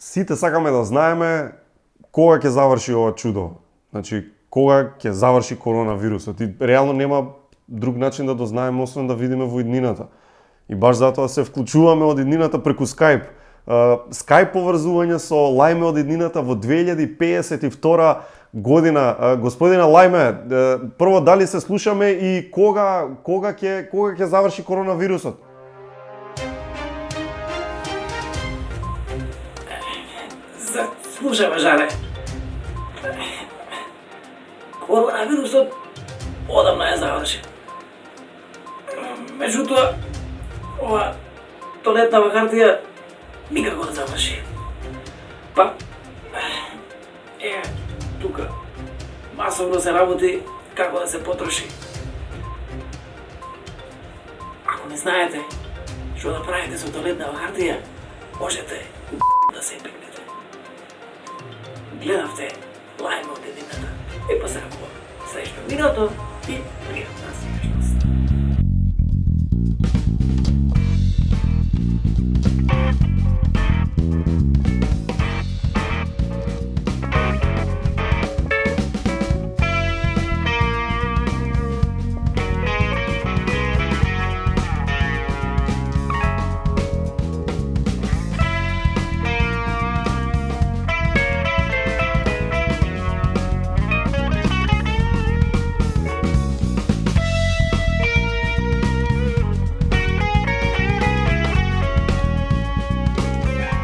Сите сакаме да знаеме кога ќе заврши ова чудо. Значи, кога ќе заврши коронавирусот. И реално нема друг начин да дознаеме освен да видиме во иднината. И баш затоа се вклучуваме од иднината преку Skype. Skype поврзување со Лајме од иднината во 2052 година. Господина Лајме, прво дали се слушаме и кога ќе заврши коронавирусот? Слушаме, Жале. Коронавирусот одамна е заврши. Меѓутоа, ова туалетнава хартија никако да заврши. Па, тука масовно се работи како да се потроши. Ако не знаете што да правите со туалетнава хартија, можете да се пикнете. Гледавте Лајме од иднината. И посакувам среќно минато и пријатна смешност.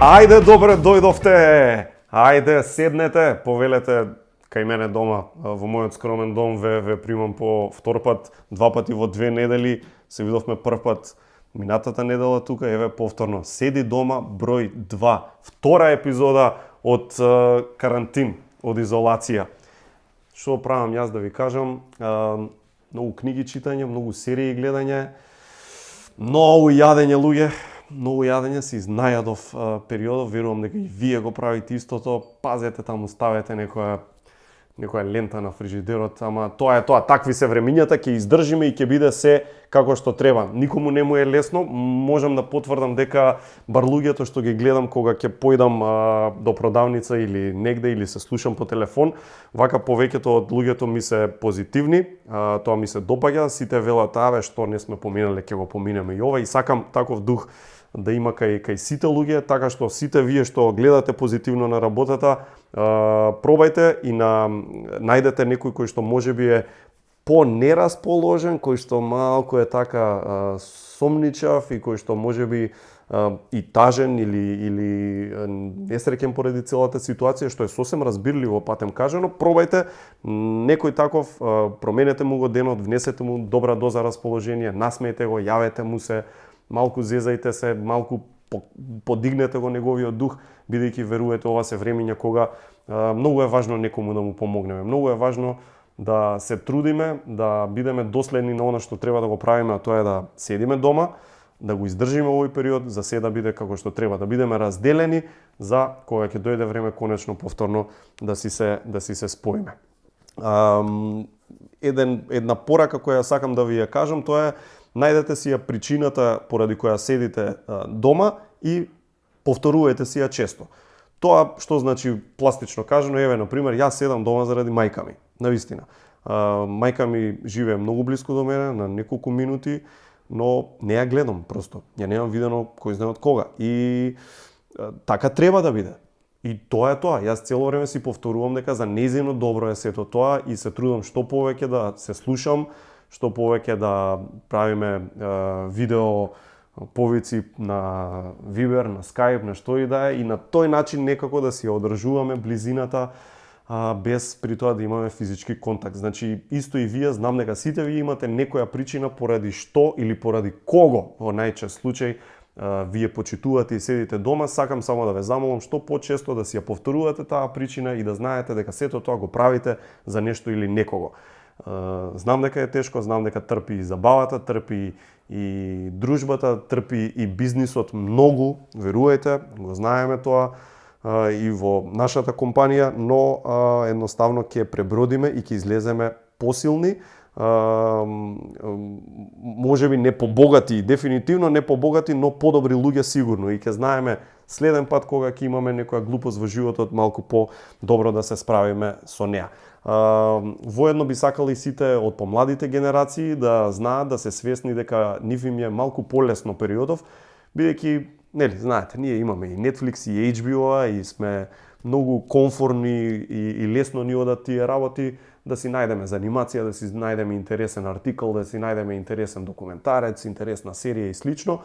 Ајде, добре дојдовте. Ајде, седнете, повелете кај мене дома, во мојот скромен дом, ве примам по втор пат, 2 пати во 2 недели. Се видовме прв пат минатата недела тука, еве повторно. Седи дома број 2. Втора епизода од карантин, од изолација. Што правам јас да ви кажам? Многу книги читање, многу серии гледање, многу јадење, луѓе. Многу јадење се изнајадов периодов, верувам дека и вие го правите истото. Пазете таму, ставете некоја лента на фрижидерот, ама тоа е тоа, такви се времињата, ќе издржиме и ќе биде се како што треба. Никому не му е лесно, можам да потврдам дека бар луѓето што ги гледам кога ќе појдам до продавница или негде или се слушам по телефон, вака повеќето од луѓето ми се позитивни, тоа ми се допаѓа, сите велат аве што не сме поминале, ќе го поминеме и ова и сакам таков дух да има кај сите луѓе, така што сите вие што гледате позитивно на работата, пробајте и најдете некој кој што можеби е по-нерасположен, кој што малку е така сомничав и кој што можеби и тажен или несреќен поради целата ситуација, што е сосем разбирливо патем кажано, пробајте некој таков, променете му го денот, внесете му добра доза расположение, насмејте го, јавете му се, малку зезајте се, малку подигнете го неговиот дух, бидејќи верувате ова се времиња кога многу е важно некому да му помогнеме. Многу е важно да се трудиме, да бидеме доследни на она што треба да го правиме, а тоа е да седиме дома, да го издржиме овој период, за се да биде како што треба, да бидеме разделени за кога ќе дојде време конечно повторно да си се споиме. Една порака која сакам да ви ја кажам, тоа е најдете си ја причината поради која седите дома и повторувајте си ја често. Тоа што значи пластично кажано, еве на пример, јас седам дома заради мајка ми, навистина. Мајка ми живее многу блиску до мене, на неколку минути, но не ја гледам просто. Ја немам видено кој знае од кога. И така треба да биде. И тоа е тоа. Јас цело време си повторувам дека за нејзино добро е сето тоа и се трудам што повеќе да се слушам, што повеќе да правиме видео повици на Viber, на Skype, на што и да е, и на тој начин некако да си ја одржуваме близината без при тоа да имаме физички контакт. Значи, исто и вие, знам дека сите вие имате некоја причина поради што или поради кого, во најчест случај, вие почитувате и седите дома. Сакам само да ве замолам што почесто да си ја повторувате таа причина и да знаете дека сето тоа го правите за нешто или некого. Знам дека е тешко, знам дека трпи и забавата, трпи и дружбата, трпи и бизнисот многу, верувајте, го знаеме тоа и во нашата компанија, но едноставно ќе пребродиме и ќе излеземе посилни, можеби не побогати, дефинитивно не побогати, но подобри луѓе сигурно и ќе знаеме следен пат кога ќе имаме некоја глупост во животот, малку по-добро да се справиме со неа. Воедно би сакал и сите од помладите генерации да знаат, да се свесни дека нив им е малку полесно периодов, бидејќи, нели, знаете, ние имаме и Netflix и HBO и сме многу комфорни и лесно ни одат тие работи, да си најдеме занимација, да си најдеме интересен артикл, да си најдеме интересен документарец, интересна серија и слично.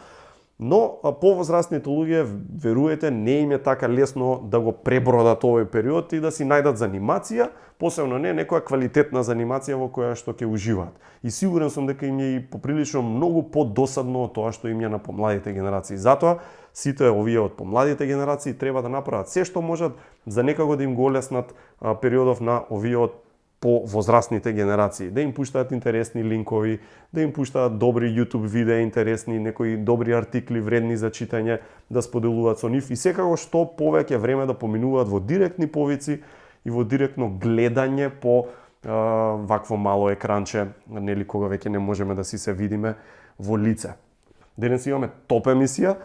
Но повозрастните луѓе, веруете, не им е така лесно да го пребродат овој период и да си најдат занимација, посебно не некоја квалитетна занимација во која што ќе уживаат. И сигурен сум дека им е и поприлично многу подосадно од тоа што им е на помладите генерации. Затоа сите овие од помладите генерации треба да направат се што можат за некако да им го олеснат периодов на овие од по возрастните генерации, да им пуштаат интересни линкови, да им пуштаат добри YouTube видеа интересни, некои добри артикли вредни за читање, да споделуваат со нив и секако што повеќе време да поминуваат во директни повици и во директно гледање по вакво мало екранче, нели, кога веќе не можеме да си се видиме во лице. Денес имаме топ емисија,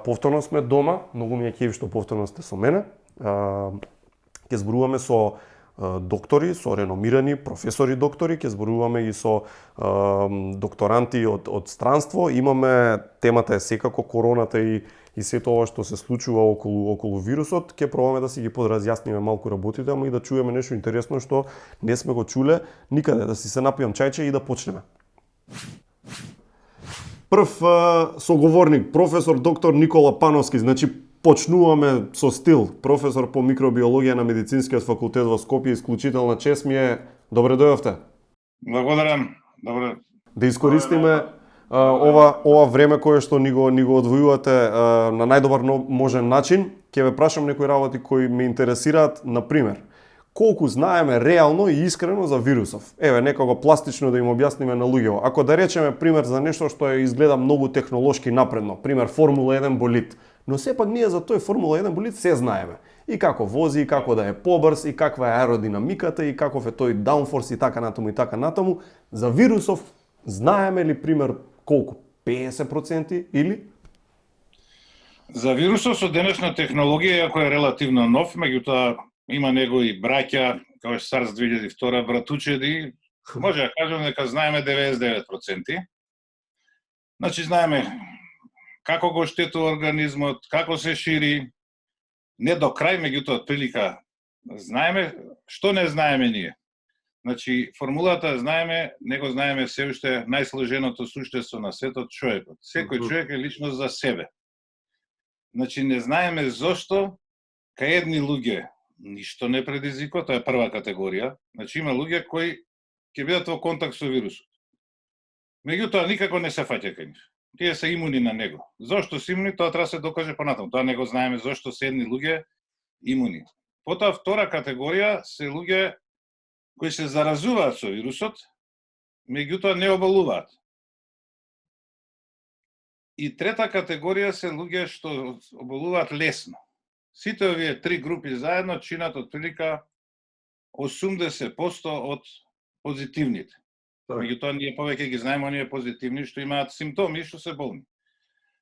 повторно сме дома, многу ми е кеф што повторно сте со мене. Ќе зборуваме со доктори, со реномирани професори доктори, ќе зборуваме и со докторанти од странство. Имаме, темата е секако короната и сето ова што се случува околу вирусот. Ќе пробаме да си ги подразјасниме малку работите, ама и да чуеме нешто интересно што не сме го чуле никаде, да си се напијам чајче и да почнеме. Прв соговорник, професор доктор Никола Пановски, значи почнуваме со стил. Професор по микробиологија на Медицинскиот факултет во Скопје, исклучителна чест ми е. Добре дојдовте. Благодарам. Добре. Да искористиме ова време кое што ни го одвојувате на најдобар можен начин. Ќе ве прашам некои работи кои ме интересираат, на пример, колку знаеме реално и искрено за вирусов. Еве, некако пластично да им објасниме на луѓето. Ако да речеме пример за нешто што изгледа многу технолошки напредно, пример Формула 1 болид, но сепак ние за тој Формула 1 болид се знаеме. И како вози, и како да е побрз, и каква е аеродинамиката, и каков е тој даунфорс и така натаму и така натаму. За вирусов знаеме ли пример колку? 50% или? За вирусов со денешна технологија, иако е релативно нов, меѓутоа има негови браќа, како SARS 2002, братучеди, може да кажем дека знаеме 99%. Значи знаеме како го штетува организмот, како се шири, не до крај, меѓутоа прилика знаеме, што не знаеме ние. Значи, формулата знаеме, него знаеме се уште најсложеното суштество на светот, човекот. Секој човек е личност за себе. Значи, не знаеме зошто кај едни луѓе ништо не предизвикува, тоа е прва категорија. Значи, има луѓе кои ќе бидат во контакт со вирусот. Меѓутоа, никако не се фаќа кај нив. Тие се имуни на него. Зошто се имуни, тоа треба да се докаже понатаму. Тоа не го знаеме зошто се едни луѓе имуни. Потоа втора категорија се луѓе кои се заразуваат со вирусот, меѓутоа не оболуваат. И трета категорија се луѓе што оболуваат лесно. Сите овие три групи заедно чинат отприлика 80% од позитивните. Меѓутоа ние повеќе ги знаеме оние позитивни што имаат симптоми и што се болни.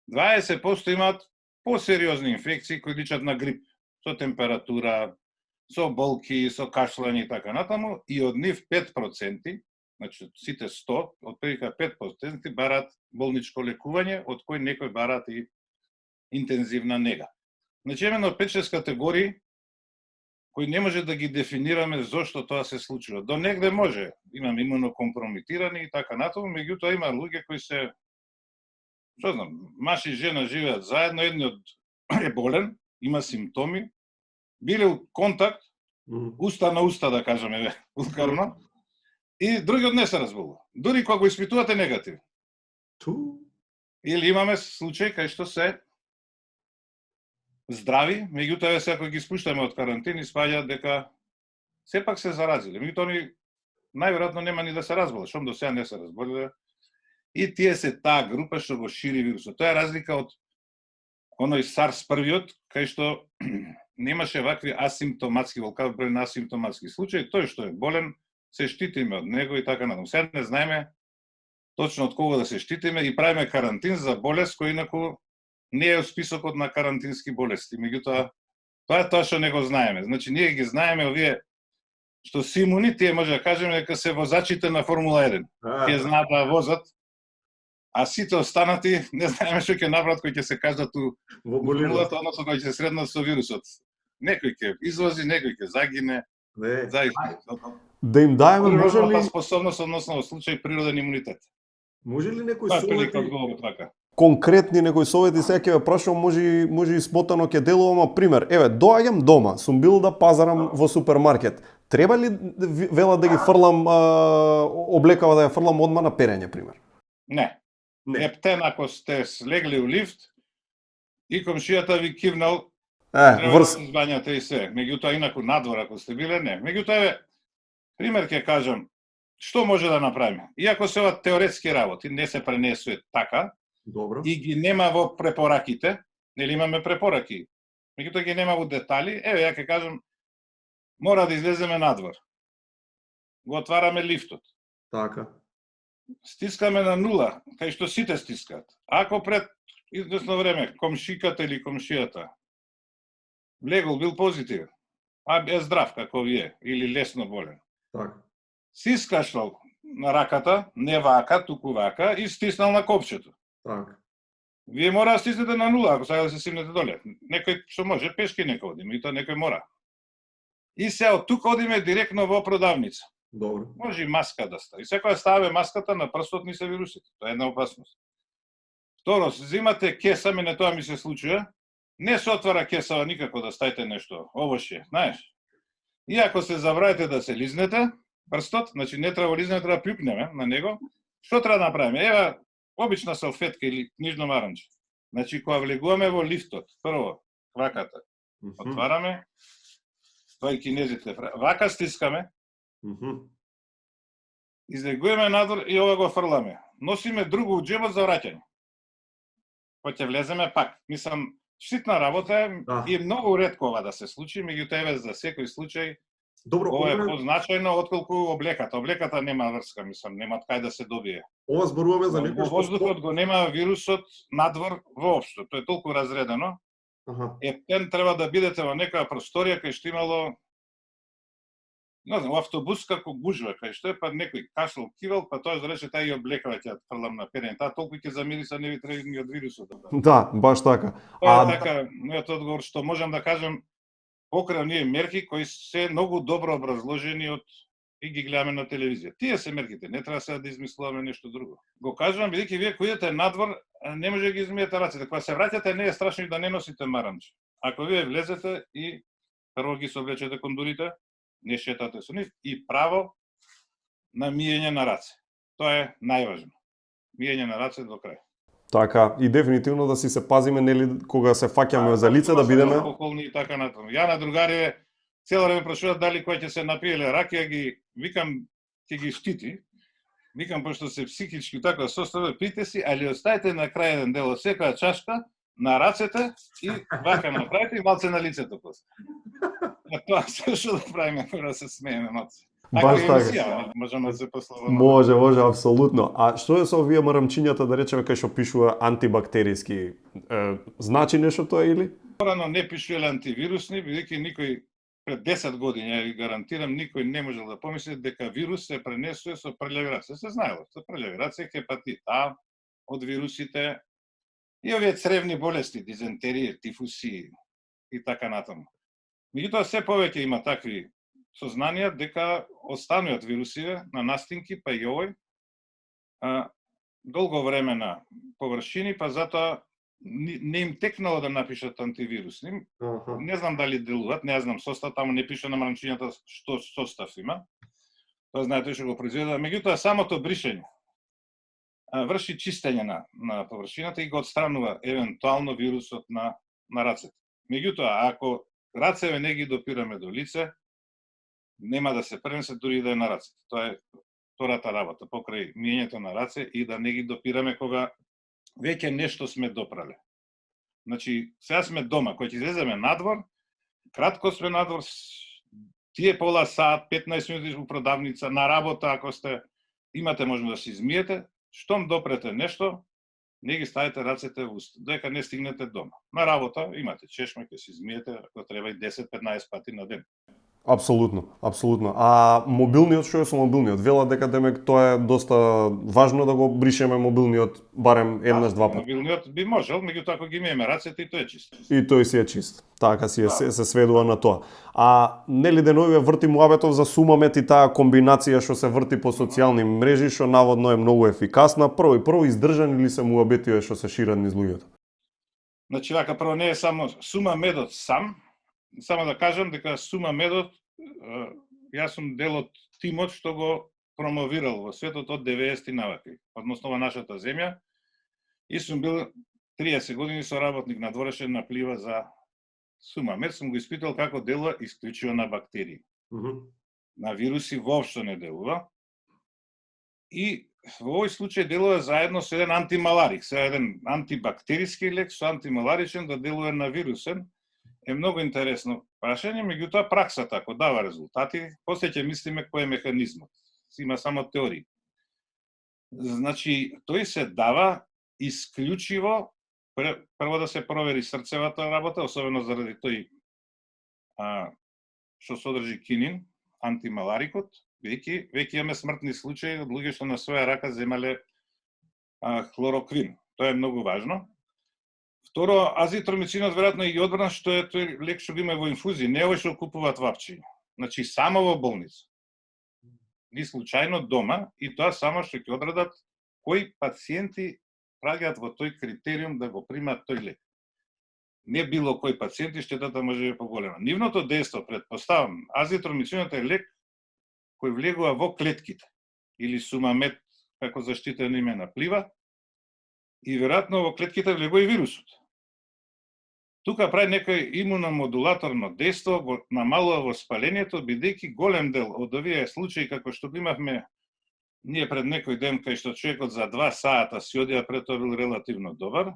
20% имаат посериозни инфекции кои личат на грип, со температура, со болки, со кашлање и така натаму, и од нив 5%, значи сите 100, отприлика 5% бараат болничко лекување, од кои некои бараат и интензивна нега. Значи именно 5-6 категории кои не може да ги дефинираме зошто тоа се случува. До негде може, имаме имунокомпромитирани и така натаму, меѓутоа има луѓе кои се, што знам, маж и жена живеат заедно, едниот е болен, има симптоми, биле у контакт, уста на уста, да кажеме, вулгарно, и другиот не се разболува. Дури кога го испитувате негатив. Или имаме случај кај што се здрави, меѓутоа се ако ги спуштаме од карантин, испаѓаат дека сепак се заразиле. Меѓутоа они најверојатно нема ни да се разболат, шом до сега не се разболеле. И тие се таа група што го шири вирусот. Тоа е разлика од оној SARS првиот, кај што немаше вакви асимптоматски, волкав број на асимптоматски случаи, тој што е болен, се штитиме од него и така натаму. Сега не знаеме точно од кого да се штитиме и правиме карантин за болест кој инаку не е од списокот на карантински болести. Меѓутоа, тоа е тоа што не го знаеме. Значи, ние ги знаеме овие што се имуни, тие може да кажеме дека се возачите на Формула 1. Тие знаат да возат, а сите останати не знаеме што ќе направат кои ќе се кажат Во во формулата, односно кои ќе се среднат со вирусот. Некој ќе излази, некој ќе загине. Не. Заista. Да им даеме, може ли, способност односно во случај природен имунитет. може ли некој Тоа е прилика совети, одговор така. конкретни некои совети, сега ќе ве прашам, може и смотано ќе делувам, а пример, еве, доаѓам дома, сум бил да пазарам во супермаркет. Треба ли вела да ги фрлам облекава да ја фрлам одма на перење, пример? Не. Не. Ептен ако сте слегли у лифт и комшијата ви кивнал, треба Врз. да се избањате и се. Меѓутоа, инаку надвор ако сте биле, не. Меѓутоа, еве, пример ќе кажам, што може да направиме? Иако се ова теоретски работи, не се пренесува така, Добро. и ги нема во препораките, нели имаме препораки, меѓутоа ги нема во детали, еве, ја ќе кажам, мора да излеземе надвор. Го отвараме лифтот. Така. Стискаме на нула, кај што сите стискаат. Ако пред известно време комшиката или комшијата влегол бил позитивен, а е здрав како вие, или лесно болен, Така. си искашал на раката, не вака, туку вака, и стиснал на копчето. Така. Вие мора да стиснете на нула, ако сега да се симнете доле. Некој што може, пешки некој одиме, и тоа некој мора. И се од тука одиме директно во продавница. Добро. Може и маска да стави. Секоја ставаме маската, на прстот ни се вирусите. Тоа е една опасност. Второ, земате кеса, мене тоа ми се случува, не се отвара кесава никако да ставите нешто, овоше, знаеш. И ако се забравите да се лизнете, прстот, значи не треба лизнете, треба плюкнеме на него, што треба да направиме? Ева, обична салфетка или книжно маранче. Значи, кога влегуваме во лифтот, прво, ваката, отвараме, тоа и кинезите, вака стискаме, излегуваме надвор и ова го фрламе. Носиме друго у джебот за враќање. Па ќе влеземе пак. Мислам, ситна работа е и многу ретко ова да се случи, меѓутоа еве за секој случај Добро, ова е позначајно отколку облеката. Облеката нема врска, мислам, нема кај да се добие. ова зборуваме за некој Во воздухот го нема вирусот надвор воопшто. Тоа е толку разредено. Ептен треба да бидете во некоја просторија кај што имало, не знам, автобус како гужва, кај што е, па некој кашал, кивал, па тоа рече тај и облекава ќе фрлам на перење. Таа толку ќе замириса не ви треба ни од вирусот. Да, баш така. Тоа е така, мојот одговор што можам да кажам покрај оние мерки кои се многу добро образложени од и ги гледаме на телевизија. Тие се мерките, не треба сега да измислуваме нешто друго. Го кажувам бидејќи вие кои идете надвор, не може да ги измиете рацете. Кога се враќате не е страшно и да не носите маранче. Ако вие влезете и прво ги соблечете кондурите, не шетате со нив и право на миење на раце. Тоа е најважно. Миење на раце до крај. Така, и дефинитивно да си се пазиме, нели, кога се фаќаме за лице, да бидеме алкохолни и така натаму. Ја на другариве цело време прашуваат дали кој ќе се напиеле ракија, ги викам ќе ги штити. Викам пошто се психички така составе, пите си, али оставите на крај еден дел од секоја чашка на рацете и вака направите и малце на лицето после. Тоа се што да правиме, да се смееме малце. Баш така. Можеме да се пословаме. Може, апсолутно. А што е со овие марамчињата, да речеме, кај што пишува антибактериски? Значи нешто тоа или? Порано не пишувале антивирусни, бидејќи никој пред 10 години, ја ви гарантирам, никој не можел да помисли дека вирус се пренесува со прљави раце. Се знаело, со прљави раце, хепатит А од вирусите и овие цревни болести, дизентерија, тифуси и така натаму. Меѓутоа се повеќе има такви сознанија дека остануваат вирусиве на настинки, па и овој, долго време на површини, па затоа не им текнало да напишат антивирусни. Не знам дали делуваат, не знам состав, таму не пише на маранчињата што состав има. Тоа знаете што го произведува. Меѓутоа самото бришење врши чистење на површината и го отстранува евентуално вирусот на рацете. Меѓутоа, ако рацеве не ги допираме до лице, нема да се пренесе дури и да е на рацете. Тоа е втората работа, покрај миењето на раце и да не ги допираме кога веќе нешто сме допрале. Значи, сега сме дома, кога ќе излеземе надвор, кратко сме надвор, тие пола сат, 15 минути во продавница, на работа, ако сте, имате можност да се измиете, штом допрете нешто, не ги ставите рацете во уста, додека не стигнете дома. На работа имате чешма, ќе си измиете, ако треба и 10-15 пати на ден. Апсолутно, апсолутно. А мобилниот, што е со мобилниот? Велат дека демек тоа е доста важно да го бришеме мобилниот барем еднаш два пати. Мобилниот би можел, меѓутоа ако ги имаме рацете и тоа е чисто. И тој си е чист. Така си е, се сведува на тоа. А нели деновиве врти муабетов за Сумамет и таа комбинација што се врти по социјални мрежи, што наводно е многу ефикасна. Прво издржани ли се муабетиве што се шират низ луѓето? Значи, вака, прво не е само Сумамедот сам, само да кажам дека Сумамедот, јас сум дел од тимот што го промовирал во светот од 90-ти наваки, односно во нашата земја, и сум бил 30 години соработник надворешен на плива за Сумамед, сум го испитал како делува исклучиво на бактерии. На вируси воопшто не делува. И во овој случај делува заедно со еден антималарик, со еден антибактериски лек, со антималаричен да делува на вирусен. Е многу интересно прашање, меѓутоа праксата ако дава резултати, после ќе мислиме кој е механизмот. Има само теории. Значи, тој се дава исклучиво прво да се провери срцевата работа, особено заради тој што содржи кинин, антималарикот, веќе имаме смртни случаи од луѓе што на своја рака земале хлороквин. Тоа е многу важно. Второ, азитромицинот веројатно и одбран што е тој лек што го има во инфузии, не овој што купуваат вапчи. Значи само во болница. Ни случајно дома и тоа само што ќе одредат кои пациенти прагаат во тој критериум да го примаат тој лек. Не било кој пациенти, штетата може да е поголема. Нивното дејство, предпоставам, азитромицинот е лек кој влегува во клетките или Сумамед како заштитено име на плива и веројатно во клетките влегува и вирусот. Тука прави некој имуномодулаторно дејство, го намалува воспалението, бидејќи голем дел од овие случаи како што имавме ние пред некој ден, кај што човекот за 2 сата си одија, пред тоа бил релативно добар,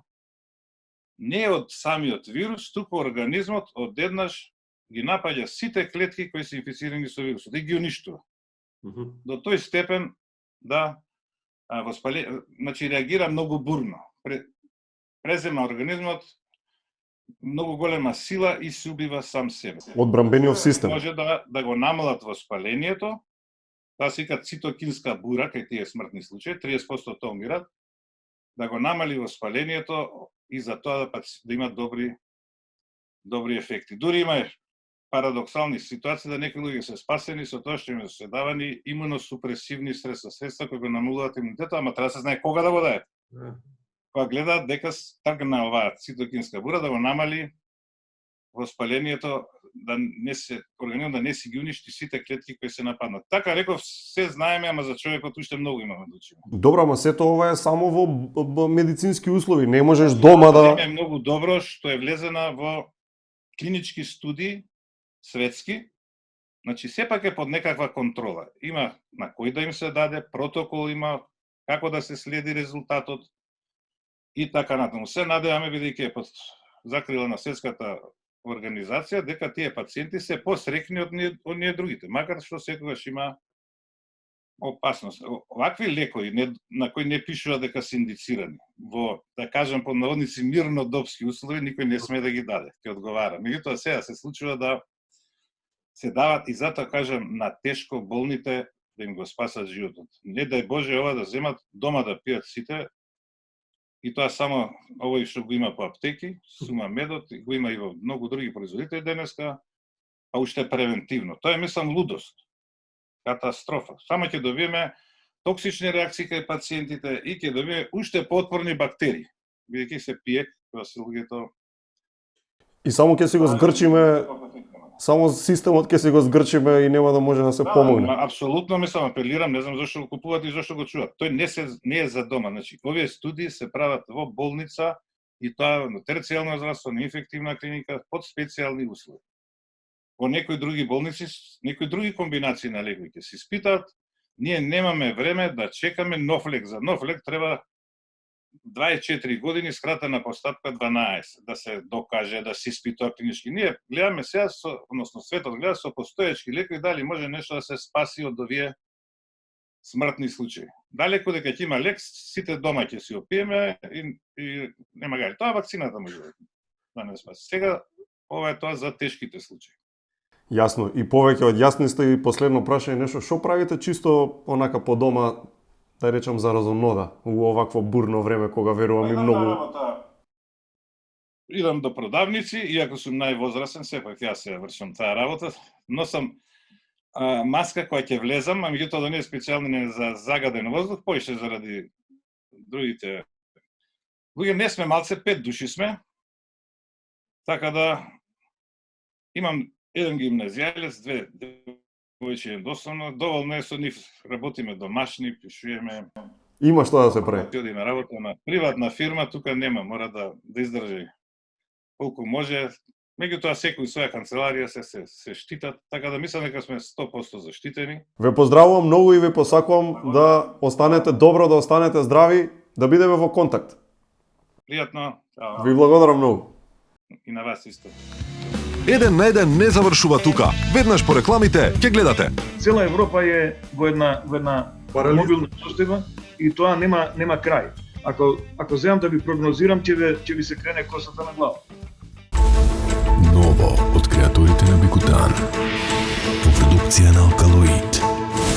не од самиот вирус, туку организмот одеднаш ги напаѓа сите клетки кои се инфицирани со вирусот и ги уништува. До тој степен да значи реагира многу бурно. Презема организмот многу голема сила и се убива сам себе. Одбрамбениот систем. Може да го намалат воспалението, таа се вика цитокинска бура, кај тие смртни случаи, 30% тоа умират, да го намали воспалението и за тоа да имат добри ефекти. Дури има парадоксални ситуации да некои луѓе се спасени со тоа што им се давани имуносупресивни средства кои го намалуваат имунитетот, ама треба да се знае кога да го даде. Кога гледаат дека тргна оваа цитокинска бура да го намали воспалението, да не се организмот да не си ги уништи сите клетки кои се нападнат. Така реков, се знаеме, ама за човекот уште многу имаме да учиме. Добро, ама сето ова е само во медицински услови, не можеш дома да... Е многу добро што е влезена во клинички студии светски, значи сепак е под некаква контрола. Има на кој да им се даде, протокол има, како да се следи резултатот и така натаму. Се надеваме, бидејќи е под закрила на светската организација, дека тие пациенти се посрекни од ние другите, макар што секогаш има опасност. Овакви лекови на кои не пишува дека се индицирани во, да кажам под наводници, мирнодопски услови, никој не сме да ги даде, ќе одговара. Меѓутоа сега се случува да се дават и затоа кажам на тешко болните да им го спасат животот. Не дај Боже ова да земат дома да пијат сите, и тоа само овој што го има по аптеки, Сумамедот, го има и во многу други производители денеска, а уште превентивно. Тоа е, мислам, лудост. Катастрофа. Само ќе добиеме токсични реакции кај пациентите и ќе добиеме уште поотпорни бактерии, бидејќи се пие, кога се луѓето... И само ќе си го згрчиме, само системот ќе си го згрчиме и нема да може да се помогне. Апсолутно, мислам, апелирам, не знам зашто го купуваат и зашто го чуваат. Тој не е за дома. Значи, овие студии се прават во болница и тоа на терцијална здравствена инфективна клиника под специјални услови. Во некои други болници, некои други комбинации на лекови ќе се испитаат. Ние немаме време да чекаме нов лек. За нов лек треба 24 години, скратена постапка 12, да се докаже, да се испитува клинички. Ние гледаме сега, односно светот гледа со постоечки лекови, дали може нешто да се спаси од овие смртни случаи. Далеку дека ќе има лек, сите дома ќе си опиеме и нема гај. Тоа вакцината може да не спаси. Сега ова е тоа за тешките случаи. Јасно. И повеќе од јасни сте и последно прашање нешто. Што правите чисто онака по дома, да речам за разумнода, у овакво бурно време кога верувам и многу... Идам до продавници, иако сум највозрасен, сепак јас се вршам таа работа, носам маска која ќе влезам, а меѓутоа да не е специјално не за загаден воздух, поише заради другите. Луѓе не сме малце, 5 души сме, така да имам еден гимназијалец, 2 девојчиња дословно, доволно е со нив, работиме домашни, пишуваме. Има што да се прави. Ќе одиме работа на приватна фирма, тука нема, мора да издржи колку може. Меѓутоа секој своја канцеларија се штитат, така да мислам дека сме 100% заштитени. Ве поздравувам многу и ве посакувам да останете добро, да останете здрави, да бидеме во контакт. Пријатно. Ви благодарам многу. И на вас исто. Еден на еден не завршува тука. Веднаш по рекламите ќе гледате. Цела Европа е во една мобилна состојба и тоа нема крај. Ако земам да ви прогнозирам, ќе ви се крене косата на глава. Ново од креаторите на Бикутан. Во продукција на Алкалоид.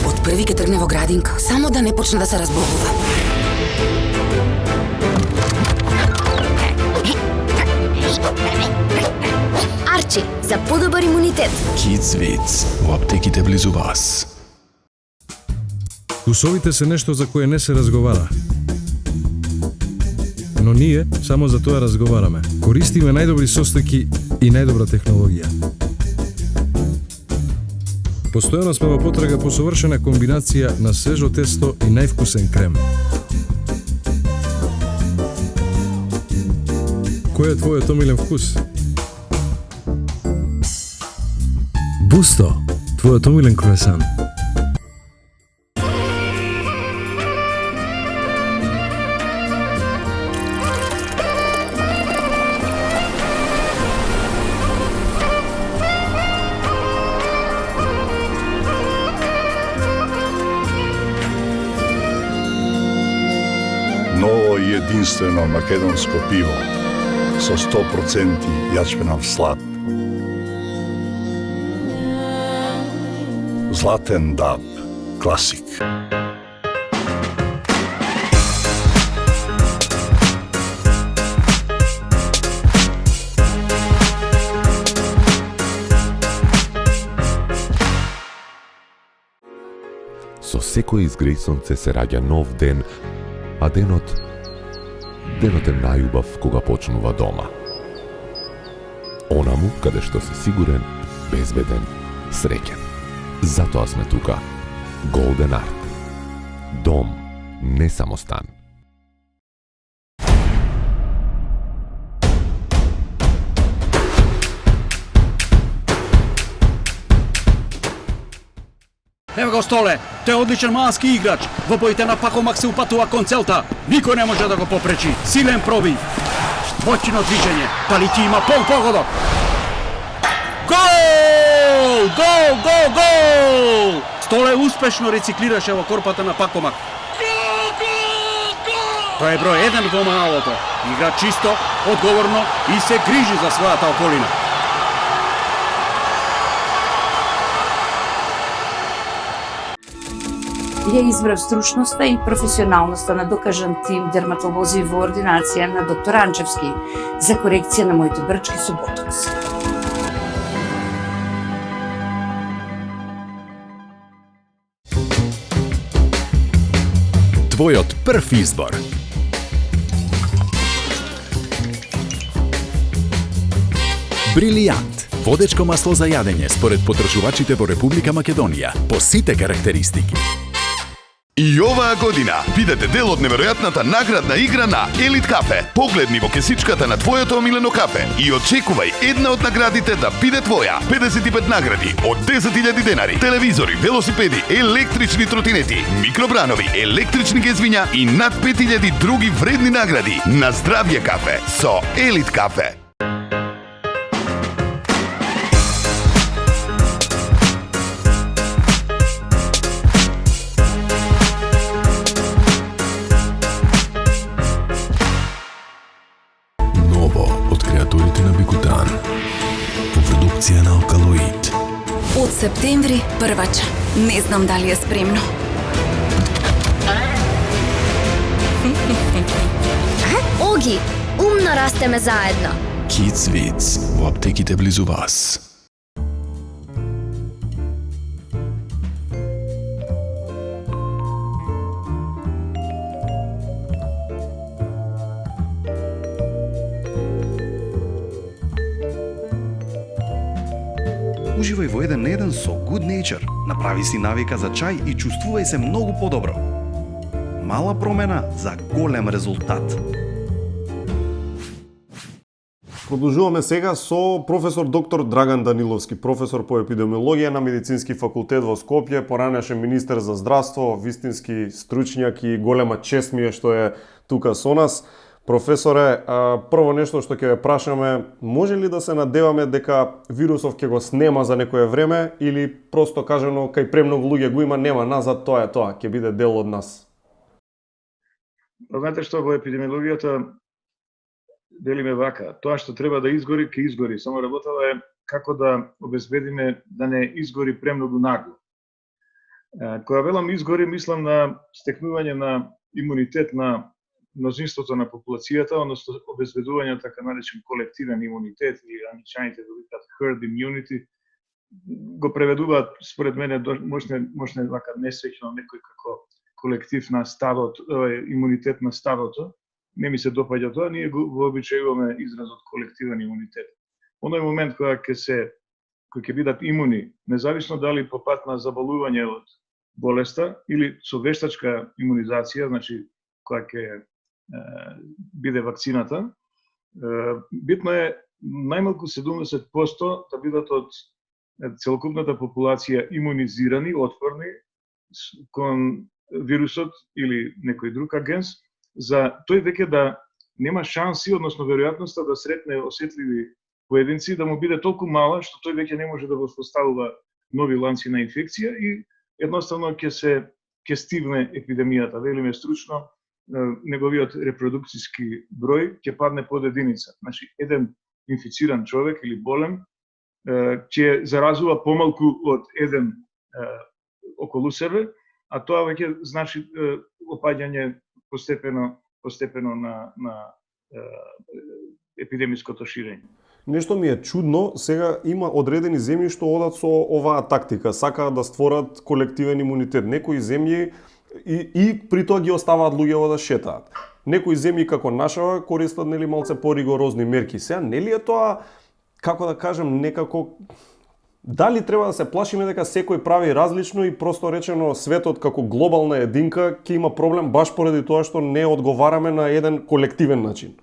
Од први ке тргне во градинка, само да не почне да се разбогува. Арчи, за подобар имунитет. Kids Wits во аптеките близу вас. Вкусовите се нешто за кое не се разговара. Но ние само за тоа разговараме. Користиме најдобри состојки и најдобра технологија. Постојано сме во потрага по совршена комбинација на свежо тесто и највкусен крем. Кој е твојот омилен вкус? Бусто, твојот омилен круасан. Ново и единствено македонско пиво со 100% јачменов слад. Златен даб, класик. Со секој изгреј сонце се раѓа нов ден, а денот е најубав кога почнува дома. Онаму каде што си сигурен, безбеден, среќен. Затоа сме тука. Golden Art. Дом, не само стан. Ево го Столе, тој е одличен мански играч. Во боите на Пакомак се упатува кон целта. Никој не може да го попречи. Силен пробив. Моćно движење. Дали ти има погодок? Гол! Гол, гол, гол! Столе успешно рециклираше во корпата на Пакомак. Тој е број 1 во малото. Игра чисто, одговорно и се грижи за својата околина. Ја избрав стручноста и професионалноста на докажан тим дерматолози во ординација на доктор Анчевски за корекција на моите брчки со ботокс. Твојот прв избор. Брилијант. Водечко масло за јадење според потрошувачите во Република Македонија по сите карактеристики. И оваа година бидете дел од неверојатната наградна игра на Елит Кафе. Погледни во кесичката на твоето омилено кафе и очекувај една од наградите да биде твоја. 55 награди од 10.000 денари, телевизори, велосипеди, електрични тротинети, микробранови, електрични гезвиња и над 5000 други вредни награди. На здравје кафе со Елит Кафе. Од септември првача. Не знам дали е спремно. Оги, умно растеме заедно. Kids Vic во аптеките близу вас. Уживај во 1 на 1 со Good Nature. Направи си навика за чај и чувствувај се многу подобро. Мала промена за голем резултат. Продолжуваме сега со професор доктор Драган Даниловски, професор по епидемиологија на Медицински факултет во Скопје, поранешен министер за здравство, вистински стручњак и голема чест ми е што е тука со нас. Професоре, прво нешто што ќе ве прашаме, може ли да се надеваме дека вирусов ќе го снема за некое време или просто кажано кај премногу луѓе го има, нема назад, тоа е тоа, ќе биде дел од нас? Знаете што, во епидемиологијата делиме вака, тоа што треба да изгори, ќе изгори, само работава е како да обезбедиме да не изгори премногу нагло. Кога велам изгори, мислам на стекнување на имунитет на мнозинството на популацијата, односно обезбедување така наречен колективен имунитет или англичаните го викаат herd immunity, го преведуваат според мене можне вака несреќно некој како колектив на стадот, имунитет на стадото. Не ми се допаѓа тоа, ние го вообичајуваме изразот колективен имунитет. Оној момент кога ќе бидат имуни, независно дали по пат на заболување од болеста или со вештачка имунизација, значи кога ќе биде вакцината, битно е најмалку 70% да бидат од целокупната популација имунизирани, отпорни кон вирусот или некој друг агенс, за тој веќе да нема шанси, односно веројатноста да сретне осетливи поединци, да му биде толку мала, што тој веќе не може да воспоставува нови ланци на инфекција и едноставно ќе стивне епидемијата. Велиме стручно, неговиот репродукцијски број ќе падне под единица. Значи, еден инфициран човек или болен ќе заразува помалку од еден околу себе, а тоа веќе значи опаѓање постепено на епидемиското ширење. Нешто ми е чудно, сега има одредени земји што одат со оваа тактика, сакаат да створат колективен имунитет. Некои земји и при тоа ги оставаат луѓето да шетаат. Некои земји како нашава користат нели малце поригорозни мерки. Сега нели е тоа, како да кажем, некако дали треба да се плашиме дека секој прави различно и просто речено светот како глобална единка ќе има проблем баш поради тоа што не одговараме на еден колективен начин?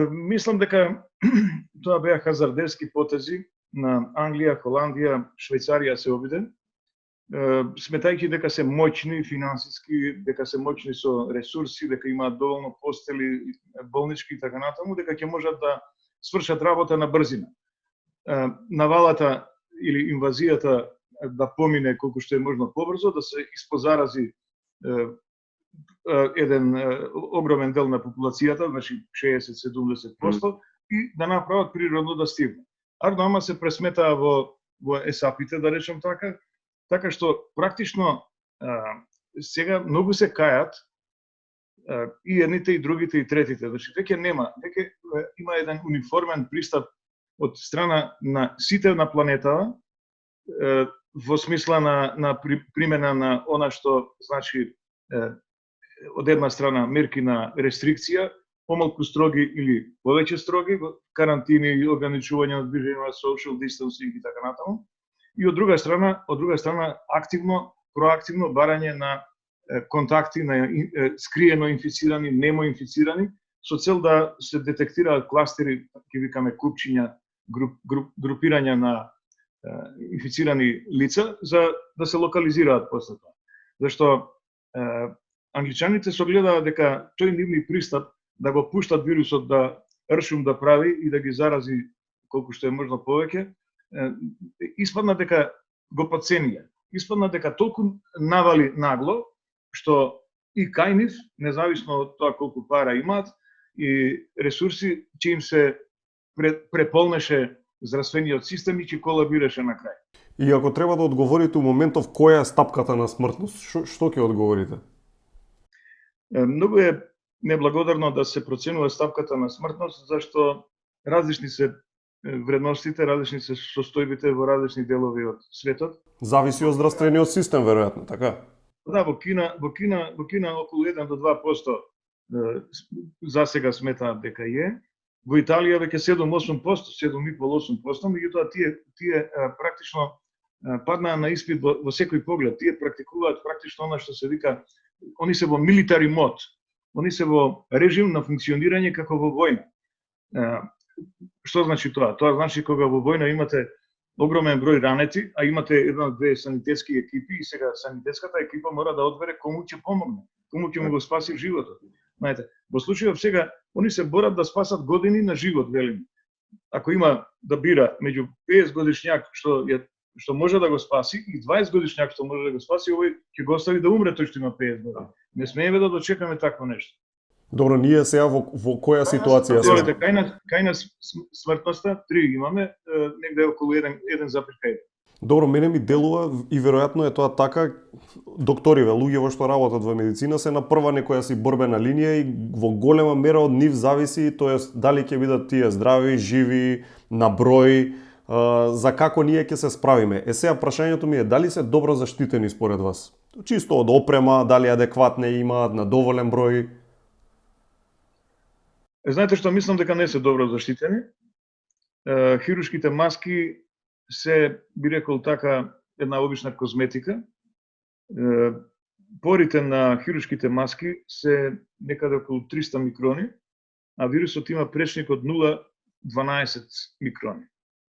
Мислам дека тоа беа хазардерски потези на Англија, Холандија, Швајцарија се обиде, сметајќи дека се моćни финансиски, дека се моćни со ресурси, дека имаат доволно постели, болнички и така натаму, дека ќе можат да свршат работа на брзина. Навалата или инвазијата да помине колку што е можно побрзо, да се испозарази еден огромен дел на популацијата, значи 60-70%, и да направат природно да стигне. Ама се пресметаа во есапите, да речем така што практично сега многу се кајат и едните и другите и третите. Значи веќе има еден униформен пристап од страна на сите на планетава во смисла на примена на она што значи од една страна мерки на рестрикција, помалку строги или повеќе строги, карантини и ограничување на движење, social distancing и така натаму. И од друга страна активно, проактивно барање на контакти на скриено инфицирани, немо инфицирани, со цел да се детектираат кластери, ќе викаме купчиња, групирања на инфицирани лица, за да се локализираат после тоа. Зашто англичаните согледаат дека тој нивни пристап да го пуштат вирусот да ршум да прави и да ги зарази колку што е можно повеќе, испадна дека го подценија. Испадна дека толку навали нагло, што и кај нив, независно од тоа колку пара имаат, и ресурси, че им се преполнеше здравствениот систем и ќе колабираше на крај. И ако треба да одговорите у моментов која е стапката на смртност, што ќе одговорите? Многу е неблагодарно да се проценува стапката на смртност, зашто различни се вредностите, различни се состојбите во различни делови од светот. Зависи од здравствениот систем, веројатно, така? Да, во Кина околу 1 до 2% за сега сметаат дека е. Во Италија веќе 7-8%, 7,5-8%, меѓутоа тие практично паднаа на испит во секој поглед. Тие практикуваат практично она што се вика, они се во милитари мод. Они се во режим на функционирање како во војна. Што значи тоа? Тоа значи кога во војна имате огромен број ранети, а имате една-две санитетски екипи и сега санитетската екипа мора да одбере кому ќе помогне, кому ќе му го спаси животот. Знаете, во случајов сега они се борат да спасат години на живот, велим. Ако има да бира меѓу 50 годишњак што може да го спаси и 20 годишњак што може да го спаси, овој ќе го остави да умре тој што има 50 години. Не смееме да дочекаме такво нешто. Добро, ние сега во која ситуација сме? Кај нас смртноста 3 имаме, негде околу 1,1. Добро, мене ми делува и веројатно е тоа така, докториве, луѓе што работат во медицина се на прва некоја си борбена линија и во голема мера од нив зависи, тоест дали ќе бидат тие здрави, живи, на број, за како ние ќе се справиме. Сега прашањето ми е дали се добро заштитени според вас? Чисто од опрема, дали адекватне имаат, на доволен број? Знаете што, мислам дека не се добро заштитени. Хируршките маски се, би рекол така, една обична козметика. Порите на хируршките маски се некаде околу 300 микрони, а вирусот има пречник од 0,12 микрони.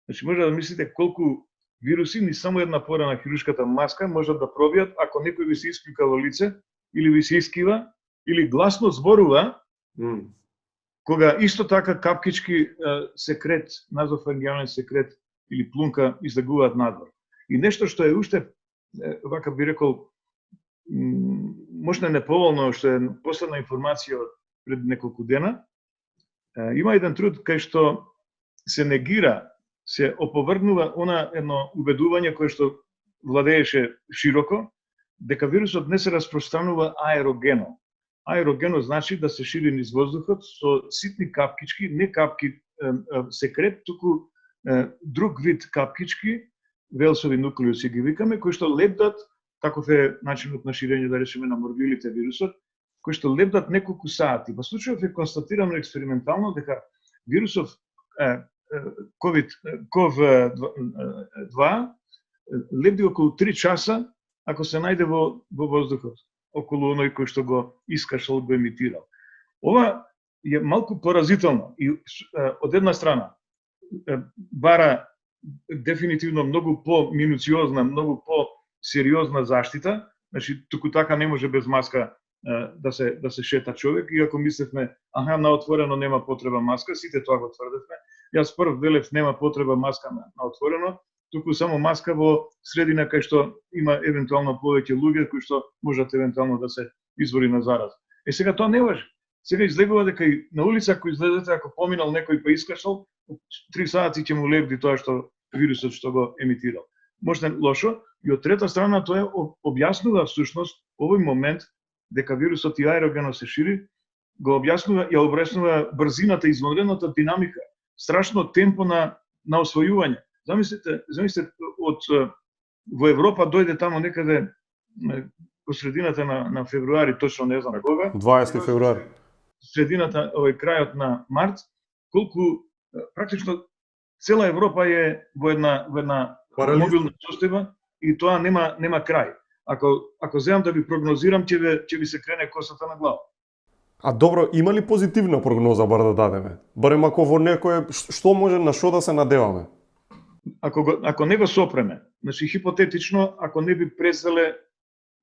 Значи, може да мислите колку вируси ни само една пора на хируршката маска можат да пробијат ако некој ви се исклюка во лице, или ви се искива, или гласно зборува, кога исто така капкички секрет, назофарингеален секрет или плунка излегуваат надвор. И нешто што е уште, вака би рекол, можна неповолно, што е последна информација пред неколку дена, има еден труд кај што се негира, се оповрнува она едно убедување кое што владееше широко, дека вирусот не се распространува аерогено. Аерогено значи да се шири низ воздухот со ситни капкички, не капки секрет, туку друг вид капкички, велсови нуклеуси ги викаме, кои што лепдат, таков е начинот на ширење, да речеме, на морбилите вирусот, кои што лепдат неколку сати. Во случајов е констатирано експериментално дека вирусов COV-2 лепди околу 3 часа ако се најде во воздухот, околу оној кој што го искашал, го емитирал. Ова е малку поразително и од една страна бара дефинитивно многу по-минуциозна, многу по-сериозна заштита, значи туку така не може без маска да се шета човек, и ако мислевме, на отворено нема потреба маска, сите тоа го тврдевме. Јас прв велев нема потреба маска на отворено, туку само маска во средина кај што има евентуално повеќе луѓе кои што можат евентуално да се извори на зараза. Сега тоа не важи. Сега излегува дека и на улица ако излезете, ако поминал некој па искашал, 3 сати ќе му лепди тоа што вирусот што го емитирал. Може лошо, и од трета страна тоа објаснува всушност овој момент дека вирусот и аерогено се шири, го објаснува и објаснува брзината, извонредната динамика, страшно темпо на освојување. Замислите во Европа дојде тамо некаде по средината на февруари, точно не знам кога. 20 февруари. Средината, крајот на март, колку практично цела Европа е во една мобилна состојба и тоа нема крај. Ако земам да ви прогнозирам, ќе ви се крене косата на глава. А добро, има ли позитивна прогноза бар да дадеме? Барем ако во некој, што може, на што да се надеваме? Ако не го сопреме, значи хипотетично, ако не би презеле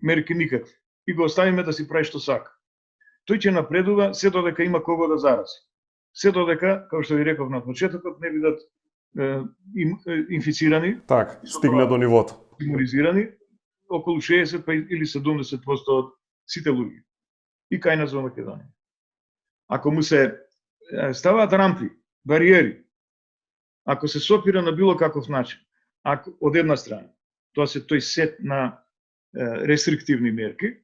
мерки никакви и го оставиме да си прави што сака, тој ќе напредува се додека има кого да зарази. Се додека, како што ви реков на почетокот, не бидат инфицирани, так, стигне до нивото. Имунизирани околу 60 или 70% од сите луѓе. И кај нас во Македонија. Ако му се ставаат рампи, бариери, ако се сопира на било каков начин, ако од една страна, тоа се тој сет на рестриктивни мерки,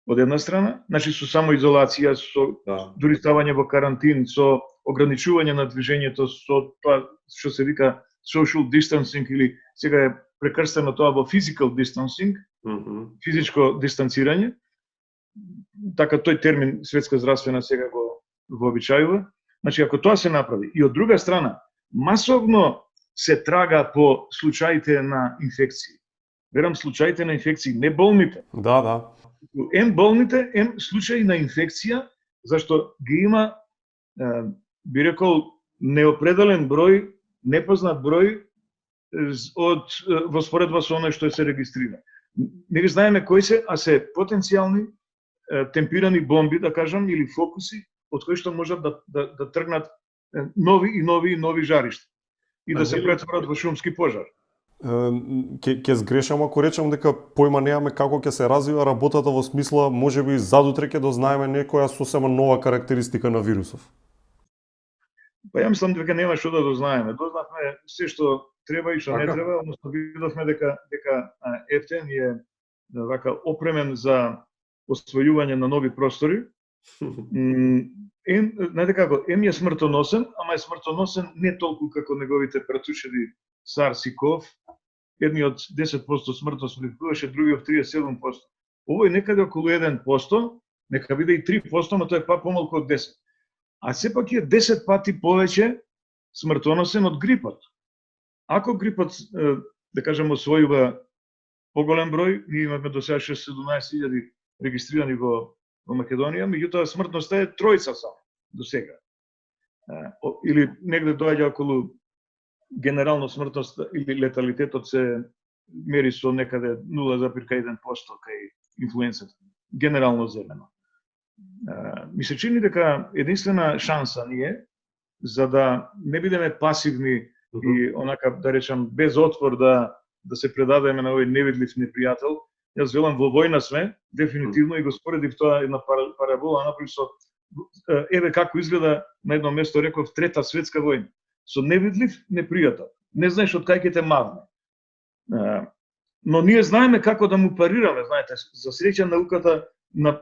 од една страна, значи со самоизолација, со дури ставање во карантин, со ограничување на движењето, со тоа што се вика social distancing или сега е прекрстено тоа во physical distancing, физичко дистанцирање. Така тој термин Светска здравствена сега го вообичајува. Значи ако тоа се направи и од друга страна масовно се трага по случаите на инфекции. Верам случаите на инфекции, не болните. Да. Ем болните, ем случаи на инфекција, зашто ги има, би рекол, неопределен број, непознат број во споредба со оној што се регистрира. Не ги знаеме кои се, а се потенцијални темпирани бомби, да кажам, или фокуси, од кои што можат да тргнат нови жаришта и да се претворат во шумски пожар. Ќе сгрешам ако речам дека појма немаме како ќе се развива работата во смисла можеби задутре ќе дознаеме некоја сосема нова карактеристика на вирусов. Па ја мислам дека нема што да дознаеме. Дознавме се што треба и што не треба, односно видовме дека ефтен е вака опремен за освојување на нови простори. Знаете како, ем е смртоносен, ама е смртоносен не толку како неговите пратучеди SARS и CoV. Едниот 10% смртност рискуваше, другиот 37%. Овој некаде околу 1%, нека биде и 3%, но тоа е па помалку од 10%. А сепак е 10 пати повеќе смртоносен од грипот. Ако грипот, да кажем, освојува поголем број, ние имаме до сега 17.000 регистрирани во Македонија, меѓутоа смртноста е тројца само до сега. Или негде доаѓа околу генерално смртност или леталитетот се мери со некаде 0,1% кај инфлуенцата. Генерално земено. Ми се чини дека единствена шанса ни е за да не бидеме пасивни и онака да речам без отпор да се предадеме на овој невидлив непријател. Јас велам во војна сме, дефинитивно, и го споредив тоа една парабола направи со еве како изгледа на едно место, реков, Трета светска војна. Со невидлив непријател. Не знаеш од кај ќе те мавне. Но ние знаеме како да му парираме, знаете, за среќа науката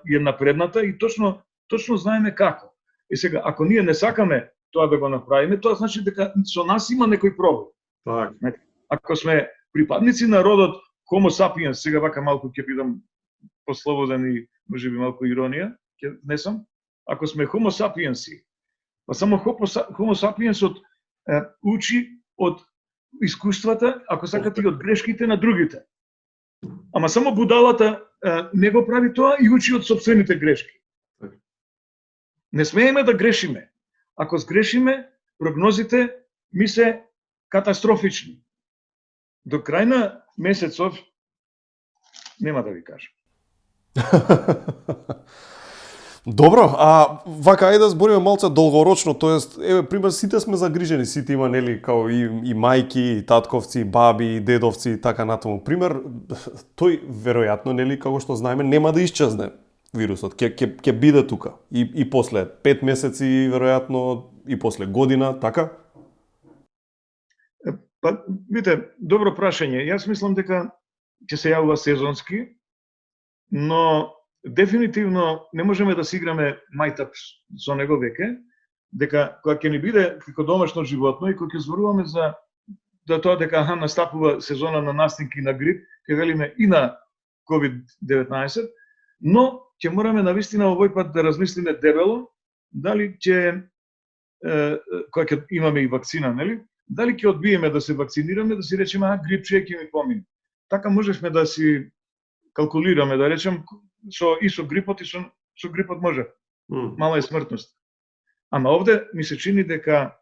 е напредната и точно знаеме како. И сега, ако ние не сакаме тоа да го направиме, тоа значи дека со нас има некој проблем. Так. Ако сме припадници на родот Homo sapiens, сега вака малку ќе бидам послободен и можеби малку иронија, ќе внесам. Ако сме Homo sapiensi, па само Homo sapiensот учи од искуствата, ако сакате и од грешките на другите. Ама само будалата не го прави тоа и учи од сопствените грешки. Не смееме да грешиме. Ако сгрешиме, прогнозите ми се катастрофични. До крај на месецов нема да ви кажам. Добро, а вака ајде да збориме малце долгорочно, тоест еве пример сите сме загрижени, сите има нели као и мајки, и татковци, и баби, и дедовци и така натаму. Пример тој веројатно нели како што знаеме нема да исчезне вирусот, ќе биде тука и после 5 месеци веројатно и после година, така? Па, видите, добро прашање. Јас мислам дека ќе се јавува сезонски, но дефинитивно не можеме да си играме мајтап со него веќе, дека кога ќе ни биде како домашно животно и кога ќе зборуваме за тоа дека настапува сезона на настинки на грип, ќе велиме и на COVID-19, но ќе мораме навистина овој пат да размислиме дебело дали ќе кога ќе имаме и вакцина, нели? Дали ќе одбиеме да се вакцинираме, да си речеме грипче ќе ми помине. Така можевме да си калкулираме, да речем и со грипот и со грипот може. Мала е смртност. Ама овде ми се чини дека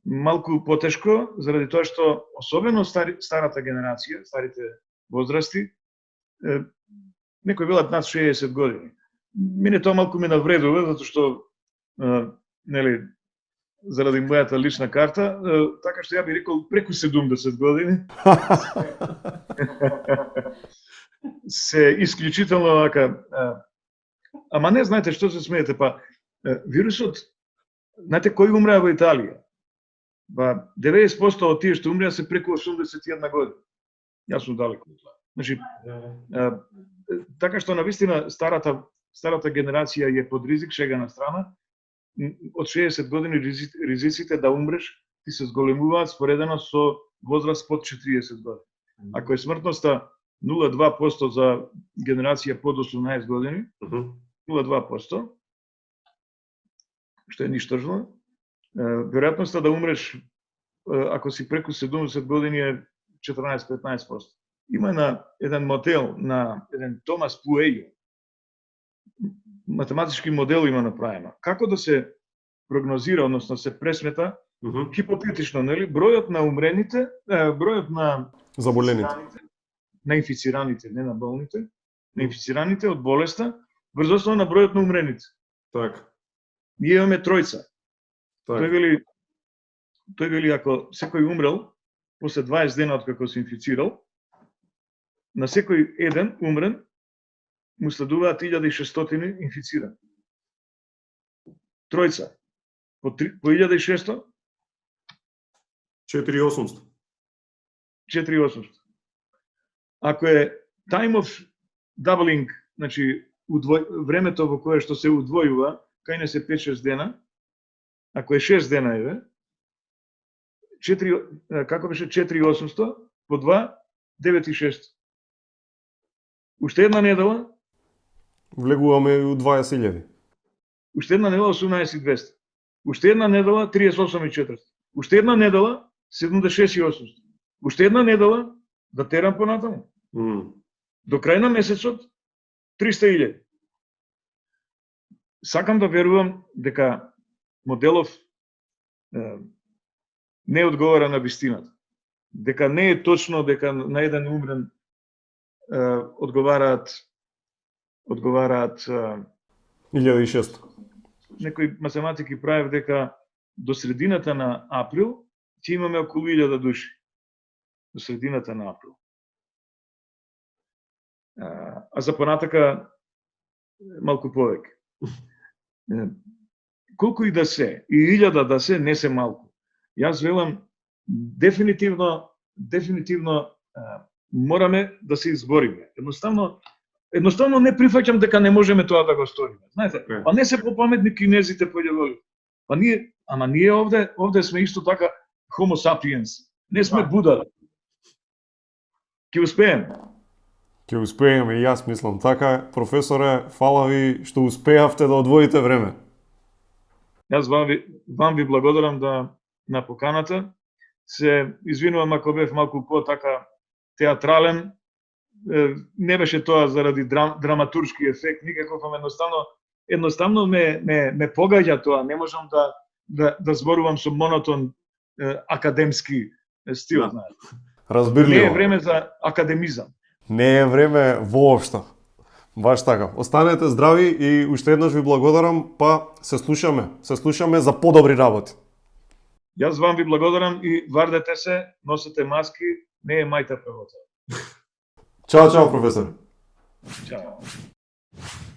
малку потешко заради тоа што особено старата генерација, старите возрасти, некои велат над 60 години. Мене тоа малку ме навредува затоа што нели заради мојата лична карта, така што ја би рекол преку 70 години. Се исклучително вака. Ама не знаете што се смеете, па вирусот, знаете кој умраа во Италија? Ба 90% од тие што умреа се преку 81 година. Јас сум далеку од тоа. Значи, така што навистина старата генерација е под ризик, шега на страна. Од 60 години ризиците да умреш ти се зголемуваат споредено со возраст под 40 години. Ако е смртноста 0,2% за генерација под 18 години, 0,2%, што е ништожно, веројатноста да умреш ако си преку 70 години е 14-15%. Има еден модел на еден Томас Пуејо, математички модел има направено. Како да се прогнозира, односно се пресмета, хипотетично, нели, бројот на умрените, бројот на заболените, на инфицираните, не на болните, на инфицираните од болеста, врз основа на бројот на умрените. Така. Ние имаме тројца. Так. Тој вели ако секој умрел после 20 дена од како се инфицирал, на секој еден умрен му следуваат 1600 инфицирани. Тројца по 1600, 4800. 4800. Ако е time of doubling, значи времето во кое што се удвојува, кај не се 5-6 дена, ако е 6 дена еве, 4, како беше 4800 по 2 9600. Уште една недела влегуваме у 20.000. Уште една недела 18.200. Уште една недела 38.400. Уште една недела 76.800. Уште една недела да терам понатаму. До крај на месецот 300.000. Сакам да верувам дека моделов не одговара на вистината. Дека не е точно дека на еден умрен одговараат 1600. Некои математики правев дека до средината на април ќе имаме околу 1000 души. До средината на април. А за понатака малку повеќе. Колку и да се, и 1000 да се, не се малку. Јас велам, дефинитивно мораме да се избориме. Едноставно не прифаќам дека не можеме тоа да го сториме. Знаете, па не се попаметни кинезите појавили. Па ние овде сме исто така Homo sapiens. Не сме Буда. Ќе успееме. Ќе успееме, и јас мислам така. Професоре, фала ви што успеавте да одвоите време. Јас вам ви благодарам на поканата. Се извинувам ако бев малку по-така театрален. Не беше тоа заради драматуршки ефект, никаков, едноставно ме погаѓа тоа. Не можам да зборувам со монотон академски стил. Разбирливо. Не е време за академизам. Не е време воопшто. Баш така. Останете здрави и уште еднаш ви благодарам, па се слушаме за подобри работи. Јас вам ви благодарам и вардете се, носете маски, не е мајта превоца. Чао, професор. Чао.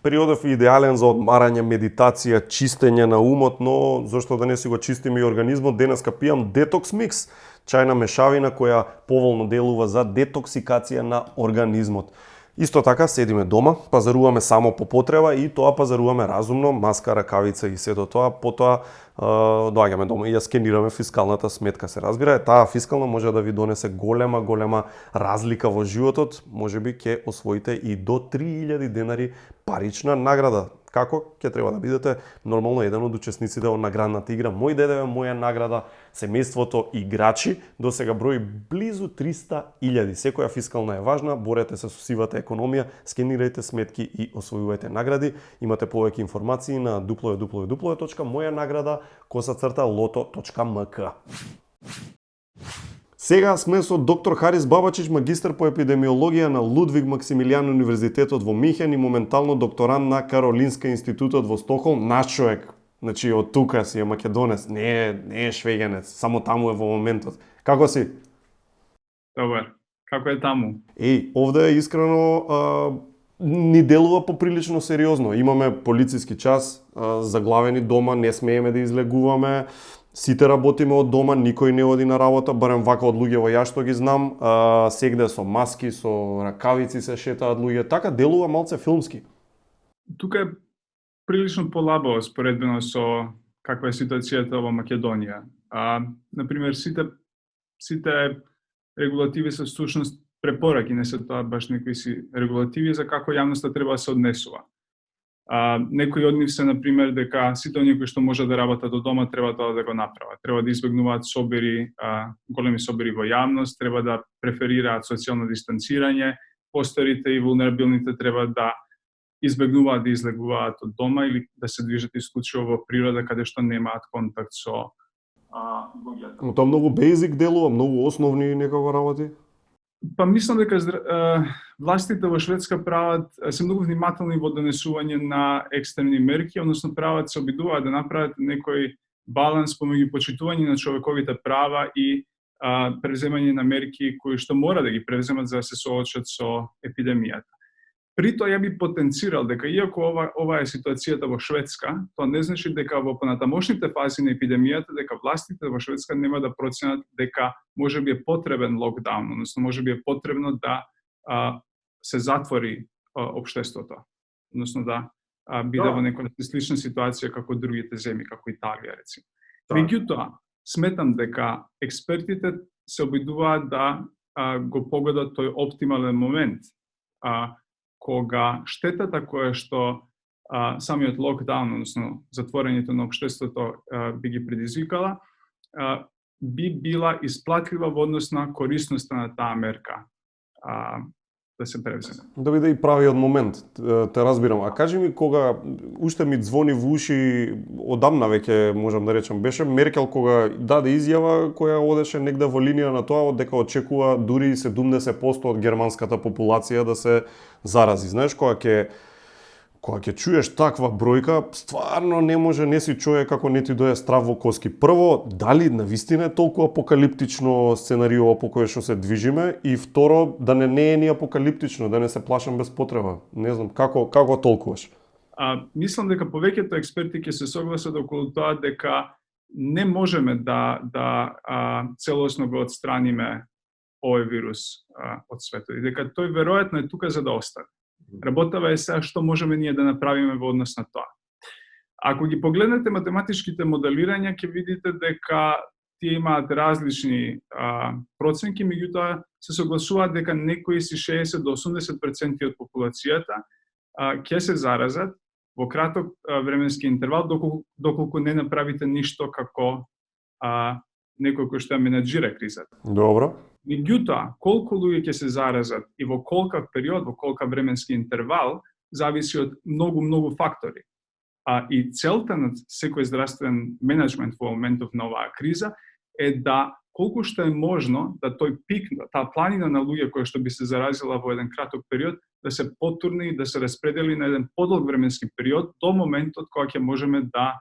Периодов е идеален за одмарање, медитација, чистење на умот, но зашто да не си го чистиме и организмот, денеска пијам Detox Mix, чајна мешавина која поволно делува за детоксикација на организмот. Исто така седиме дома, пазаруваме само по потреба и тоа пазаруваме разумно, маска, ракавица и сето тоа, потоа доаѓаме дома и ја скенираме фискалната сметка. Се разбира, таа фискална може да ви донесе голема разлика во животот, можеби ќе освоите и до 3000 денари парична награда. Како ќе треба да бидете нормално еден од учесниците во наградната игра Мој дедеве, моја награда, семејството играчи, до сега брои близу 300.000. Секоја фискална е важна, борете се со сивата економија, скенирајте сметки и освојувајте награди. Имате повеќе информации на www.moja-nagrada.loto.mk. Сега сме со доктор Харис Бабачич, магистар по епидемиологија на Лудвиг Максимилијан универзитетот во Михен и моментално докторант на Каролинска институтот во Стокхолм. Наш човек, значи од тука си е македонец, не е швеѓанец, само таму е во моментот. Како си? Добар, како е таму? Овде искрено ни делува поприлично сериозно. Имаме полициски час, заглавени дома, не смееме да излегуваме. Сите работиме од дома, никој не оди на работа, барем вака од луѓе во ја што ги знам, сегде со маски, со ракавици се шетаат луѓе, така делува малце филмски. Тука е прилично полабо споредбено со каква е ситуацијата во Македонија. Например, сите регулативи се всушност препораки, не се тоа баш некои си регулативи за како јавноста треба да се однесува. Некои од нив се, например, дека сите оние кои што може да работат од дома треба тоа да го направат. Треба да избегнуваат собери, големи собери во јавност, треба да преферираат социјално дистанцирање, постарите и вулнерабилните треба да избегнуваат да излегуваат од дома или да се движат исклучиво во природа каде што немаат контакт со луѓето. Но тоа многу бейзик делува, многу основни некако работи. Па мислам дека властите во Шведска прават се многу внимателни во донесување на екстремни мерки, односно прават се обидуваат да направат некој баланс помеѓу почитување на човековите права и превземање на мерки кои што мора да ги превземат за да се соочат со епидемијата. При тоа ја би потенцирал дека иако ова е ситуацијата во Шведска, тоа не значи дека во понатамошните фази на епидемијата дека властите во Шведска нема да проценат дека можеби е потребен локдаун, односно можеби е потребно да се затвори општеството, односно да биде во некоја слична ситуација како другите земји, како Италија рецимо. Меѓутоа, сметам дека експертите се обидуваат да го погодат тој оптимален момент, кога штетата која што самиот локдаун, односно затворањето на општеството би ги предизвикала, би била исплатлива во однос на корисноста на таа мерка да се превземе. Да биде и правиот момент, те разбирам. А кажи ми кога уште ми звони во уши, одамна веќе можам да речам, беше Меркел кога даде изјава која одеше негде во линија на тоа дека очекува дури 70% од германската популација да се зарази. Знаеш, кога ќе чуеш таква бројка, стварно не си човек како не ти дое страв во коски. Прво, дали навистина е толку апокалиптично сценарио по кое што се движиме, и второ, да не е ни апокалиптично, да не се плашам без потреба. Не знам, како толкуваш? Мислам дека повеќето експерти ќе се согласат околу тоа дека не можеме да целосно го отстраниме овој вирус од светот и дека тој веројатно е тука за да остане. Работава е сега што можеме ние да направиме во однос на тоа. Ако ги погледнете математичките моделирања, ќе видите дека тие имаат различни проценки, меѓутоа се согласуваат дека некои си 60 до 80% од популацијата ќе се заразат во краток временски интервал, доколку не направите ништо како некој кој што ја менаџира кризата. Добро. Меѓутоа, колку луѓе ќе се заразат и во колкав период, во колкав временски интервал, зависи од многу фактори. И целта на секој здравствен менеджмент во моментов на оваа криза е да колку што е можно да тој пик, таа планина на луѓе која што би се заразила во еден краток период, да се потурни и да се распредели на еден подолг временски период до моментот кога ќе можеме да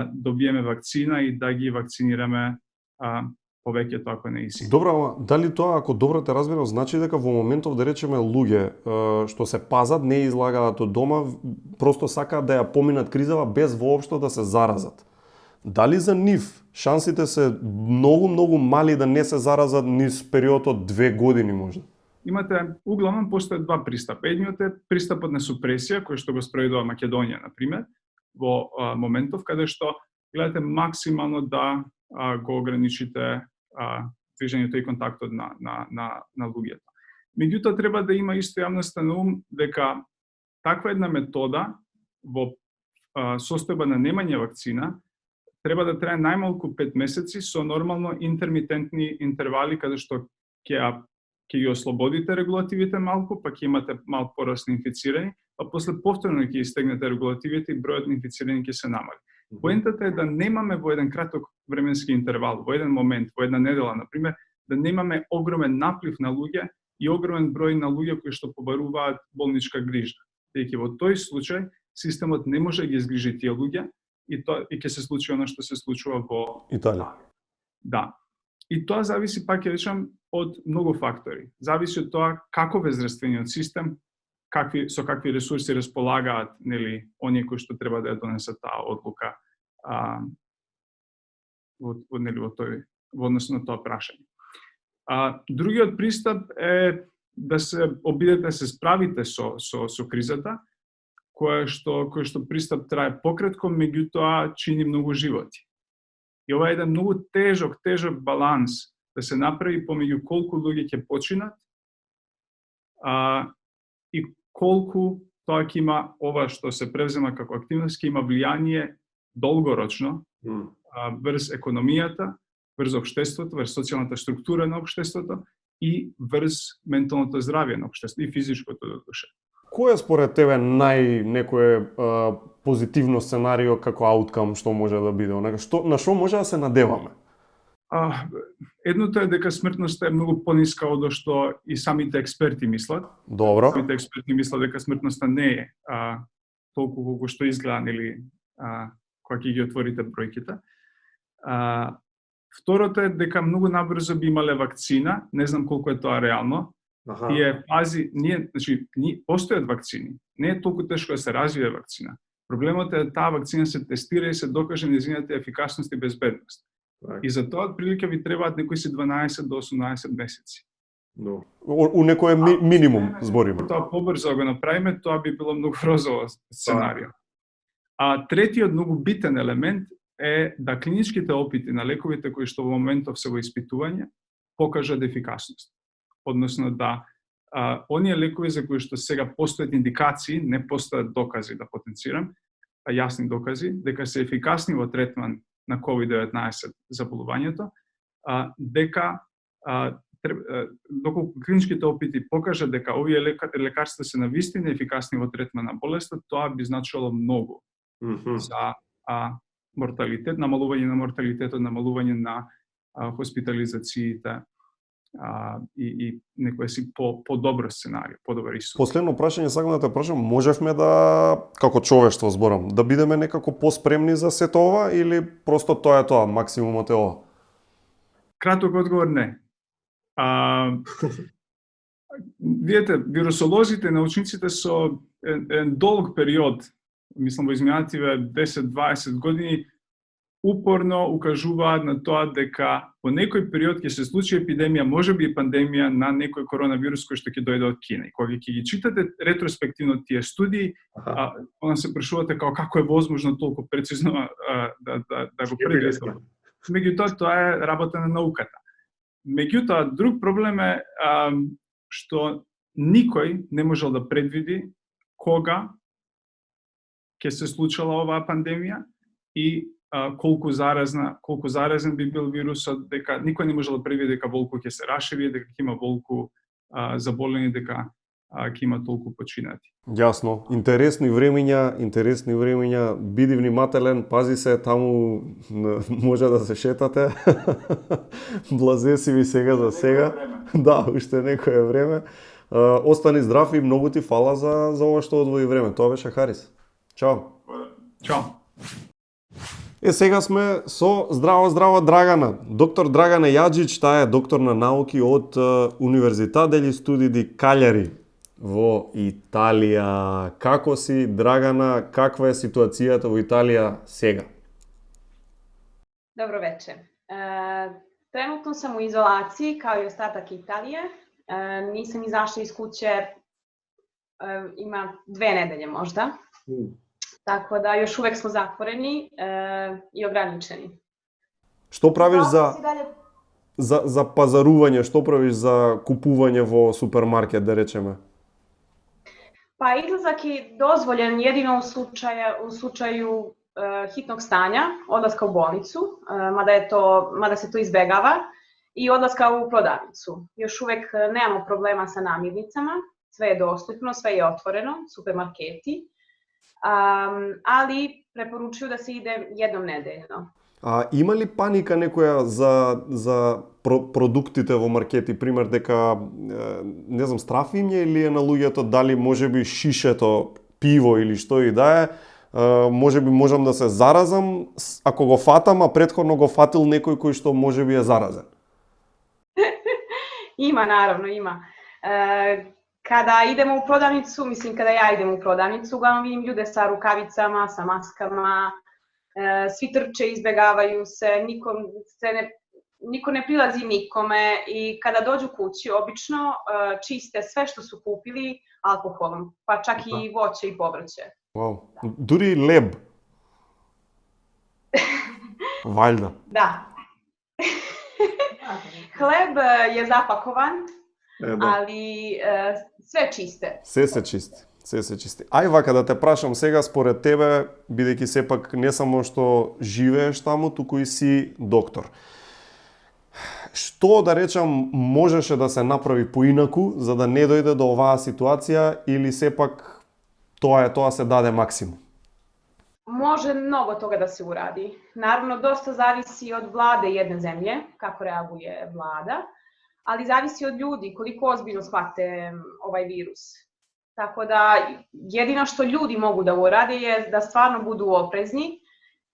добиеме вакцина и да ги вакцинираме повеќето ако не и си. Добро, дали тоа, ако добро те разбирам, значи дека во моментов, да речеме, луѓе што се пазат, не излагаат од дома, просто сакаат да ја поминат кризава без воопшто да се заразат. Дали за нив шансите се многу мали да не се заразат низ период од 2 години можда? Углавном постојат два пристапа. Едниот е пристапот на супресија, кој што го спроведува Македонија, например, во моментов каде што гледате максимално да го ограничите движењето и контактот на луѓето. Меѓутоа, треба да има исто јавноста на ум дека таква една метода во состојба на немање вакцина треба да трае најмалку 5 месеци со нормално интермитентни интервали каде што ќе ги ослободите регулативите малку, па ќе имате мал пораст на инфицирани, па после повторно ќе истегнете регулативите и бројот на инфицирани ќе се намали. Поентата е да немаме во еден краток временски интервал, во еден момент, во една недела, например, да немаме огромен наплив на луѓе и огромен број на луѓе кои што побаруваат болничка грижа. Дејќи во тој случај системот не може да ги изгрижи тие луѓе и ќе се случи она што се случува во Италија. Да. И тоа зависи, пак ќе речам, од многу фактори. Зависи од тоа каков е здравствениот систем, со какви ресурси располагаат, нели, оние кои што треба да ја донесат таа одлука. во однос на тоа прашање. Другиот пристап е да се обидете се справите со кризата, кој што пристап трае пократко, меѓутоа чини многу животи. И ова е еден многу тежок баланс да се направи помеѓу колку луѓе ќе починат и колку тоа ќе има ова што се превзема како активност, ќе има влијание долгорочно врз економијата, врз општеството, врз социјалната структура на општеството и врз менталното здравје на општеството и физичкото до душа. Кој е според тебе некое позитивно сценарио како ауткам што може да биде? На што може да се надеваме? Едното е дека смртноста е многу пониска од што и самите експерти мислат. Добро. Самите експерти мислат дека смртноста не е толку колку што изгледа, нели, кога ќе ги отворите бројките. Второто е дека многу набрзо би имале вакцина, не знам колку е тоа реално. Тие фази, постојат вакцини. Не е толку тешко да се развие вакцина. Проблемот е да таа вакцина се тестира и се докаже нејзината ефикасност и безбедност. И за тоа отприлика ви требаат некои 12 до 18 месеци. У некој минимум збориме. Тоа побрзо го направиме, тоа би било многу розово сценарио. Третиот многу битен елемент е да клиничките опити на лековите кои што во моментов се во испитување покажат ефикасност. Односно да оние лекови за кои што сега постојат индикации, не постојат докази, да потенцирам, јасни докази, дека се ефикасни во третман на COVID-19 заболувањето, дека доколку клиничките опити покажат дека овие лекарства се навистина ефикасни во третман на болеста, тоа би значило многу за морталитет, намалување на морталитетот, намалување на хоспитализациите и некој си по-добро сценарио, по-добар исход. Последно прашање сакам да те прашам, можевме да, како човештво зборам, да бидеме некако поспремни за сето ова или просто тоа е тоа, максимумот е ова? Краток одговор не. Видете, вирусолозите, научниците со еден долг период, мислам во изминативе 10-20 години, упорно укажуваат на тоа дека во некој период ќе се случи епидемија, можеби и пандемија на некој коронавирус кој што ќе дојде од Кина. И кога ќе ги читате ретроспективно тие студии, она се прашувате како е возможно толку прецизно да го предвидите. Меѓутоа, тоа е работа на науката. Меѓутоа, друг проблем е што никој не можел да предвиди кога ќе се случила оваа пандемија и колку заразен би бил вирусот, дека никој не можел да предвиди дека волку ќе се рашири, дека ќе има волку заболени, дека ќе има толку починати. Јасно. Интересни времиња, биди внимателен, пази се, таму може да се шетате. Блазе си ви сега за сега. Да, уште некое време. Остани здрав и многу ти фала за ова што одвои време. Тоа беше Харис. Чао. Чао. Сега сме со здраво Драгана. Доктор Драгана Јаджич, таа е доктор на науки од Универзитат дegli Studi di Cagliari во Италија. Како си, Драгана? Каква е ситуацијата во Италија сега? Добро вече. Trenutno sam u izolaciji kao i ostatak Italije. Nisam izašla iz kuće, ima 2 nedelje možda. Tako da još uvek smo zatvoreni i ograničeni. Што правиш за пазарување, што правиш за купување во супермаркет, да речеме? Pa izlazak je dozvoljen jedino u slučaju hitnog stanja, odlaska u bolnicu, mada se to izbegava, i odlaska u prodavnicu. Još uvek nemamo problema sa namirnicama, sve je dostupno, sve je otvoreno, supermarketi, ali preporučuju da se ide jednom nedeljno. Има ли паника некоја за продуктите во маркети, пример дека не знам, страф им е или е на луѓето дали можеби шишето пиво или што и да е, можеби можам да се заразам ако го фатам, а претходно го фатил некој кој што можеби е заразен? Ima, naravno, ima. Kada idemo u prodavnicu, kada ja idem u prodavnicu, uglavnom vidim ljude sa rukavicama, sa maskama, svi trče, izbjegavaju se, niko ne prilazi nikome i kada dođu kući obično čiste sve što su kupili alkoholom, pa čak i voće i povrće. Wow. Дури леб. Valjda. Da. Hleb je zapakovan, ali sve čiste. Се се чисти. Ај вака да те прашам сега според тебе, бидејќи сепак не само што живееш таму, туку и си доктор. Што, да речам, можеше да се направи поинаку за да не дојде до оваа ситуација или сепак тоа се даде максимум? Može mnogo toga da se uradi. Naravno, dosta zavisi od vlade jedne zemlje, kako reaguje vlada, ali zavisi od ljudi koliko ozbiljno shvate ovaj virus. Tako da jedino što ljudi mogu da urade je da stvarno budu oprezni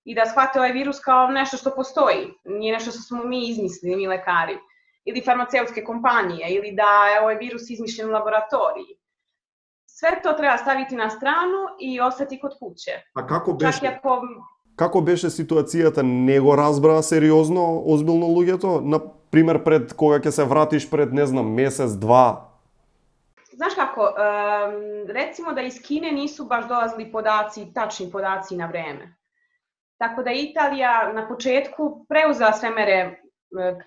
i da shvate ovaj virus kao nešto što postoji. Nije nešto što smo mi izmislili, mi lekari. Ili farmaceutske kompanije, ili da je ovaj virus izmišljen u laboratoriji. Sve to treba staviti na stranu i ostati kod kuće. А како беше ситуацијата? Не го разбраа сериозно, озбилно луѓето? Например, пред кога ќе се вратиш пред, не знам, месец, два? Znaš kako, recimo da iz Kine nisu baš dolazili tačni podaci na vreme. Tako da Italija na početku preuzela sve mere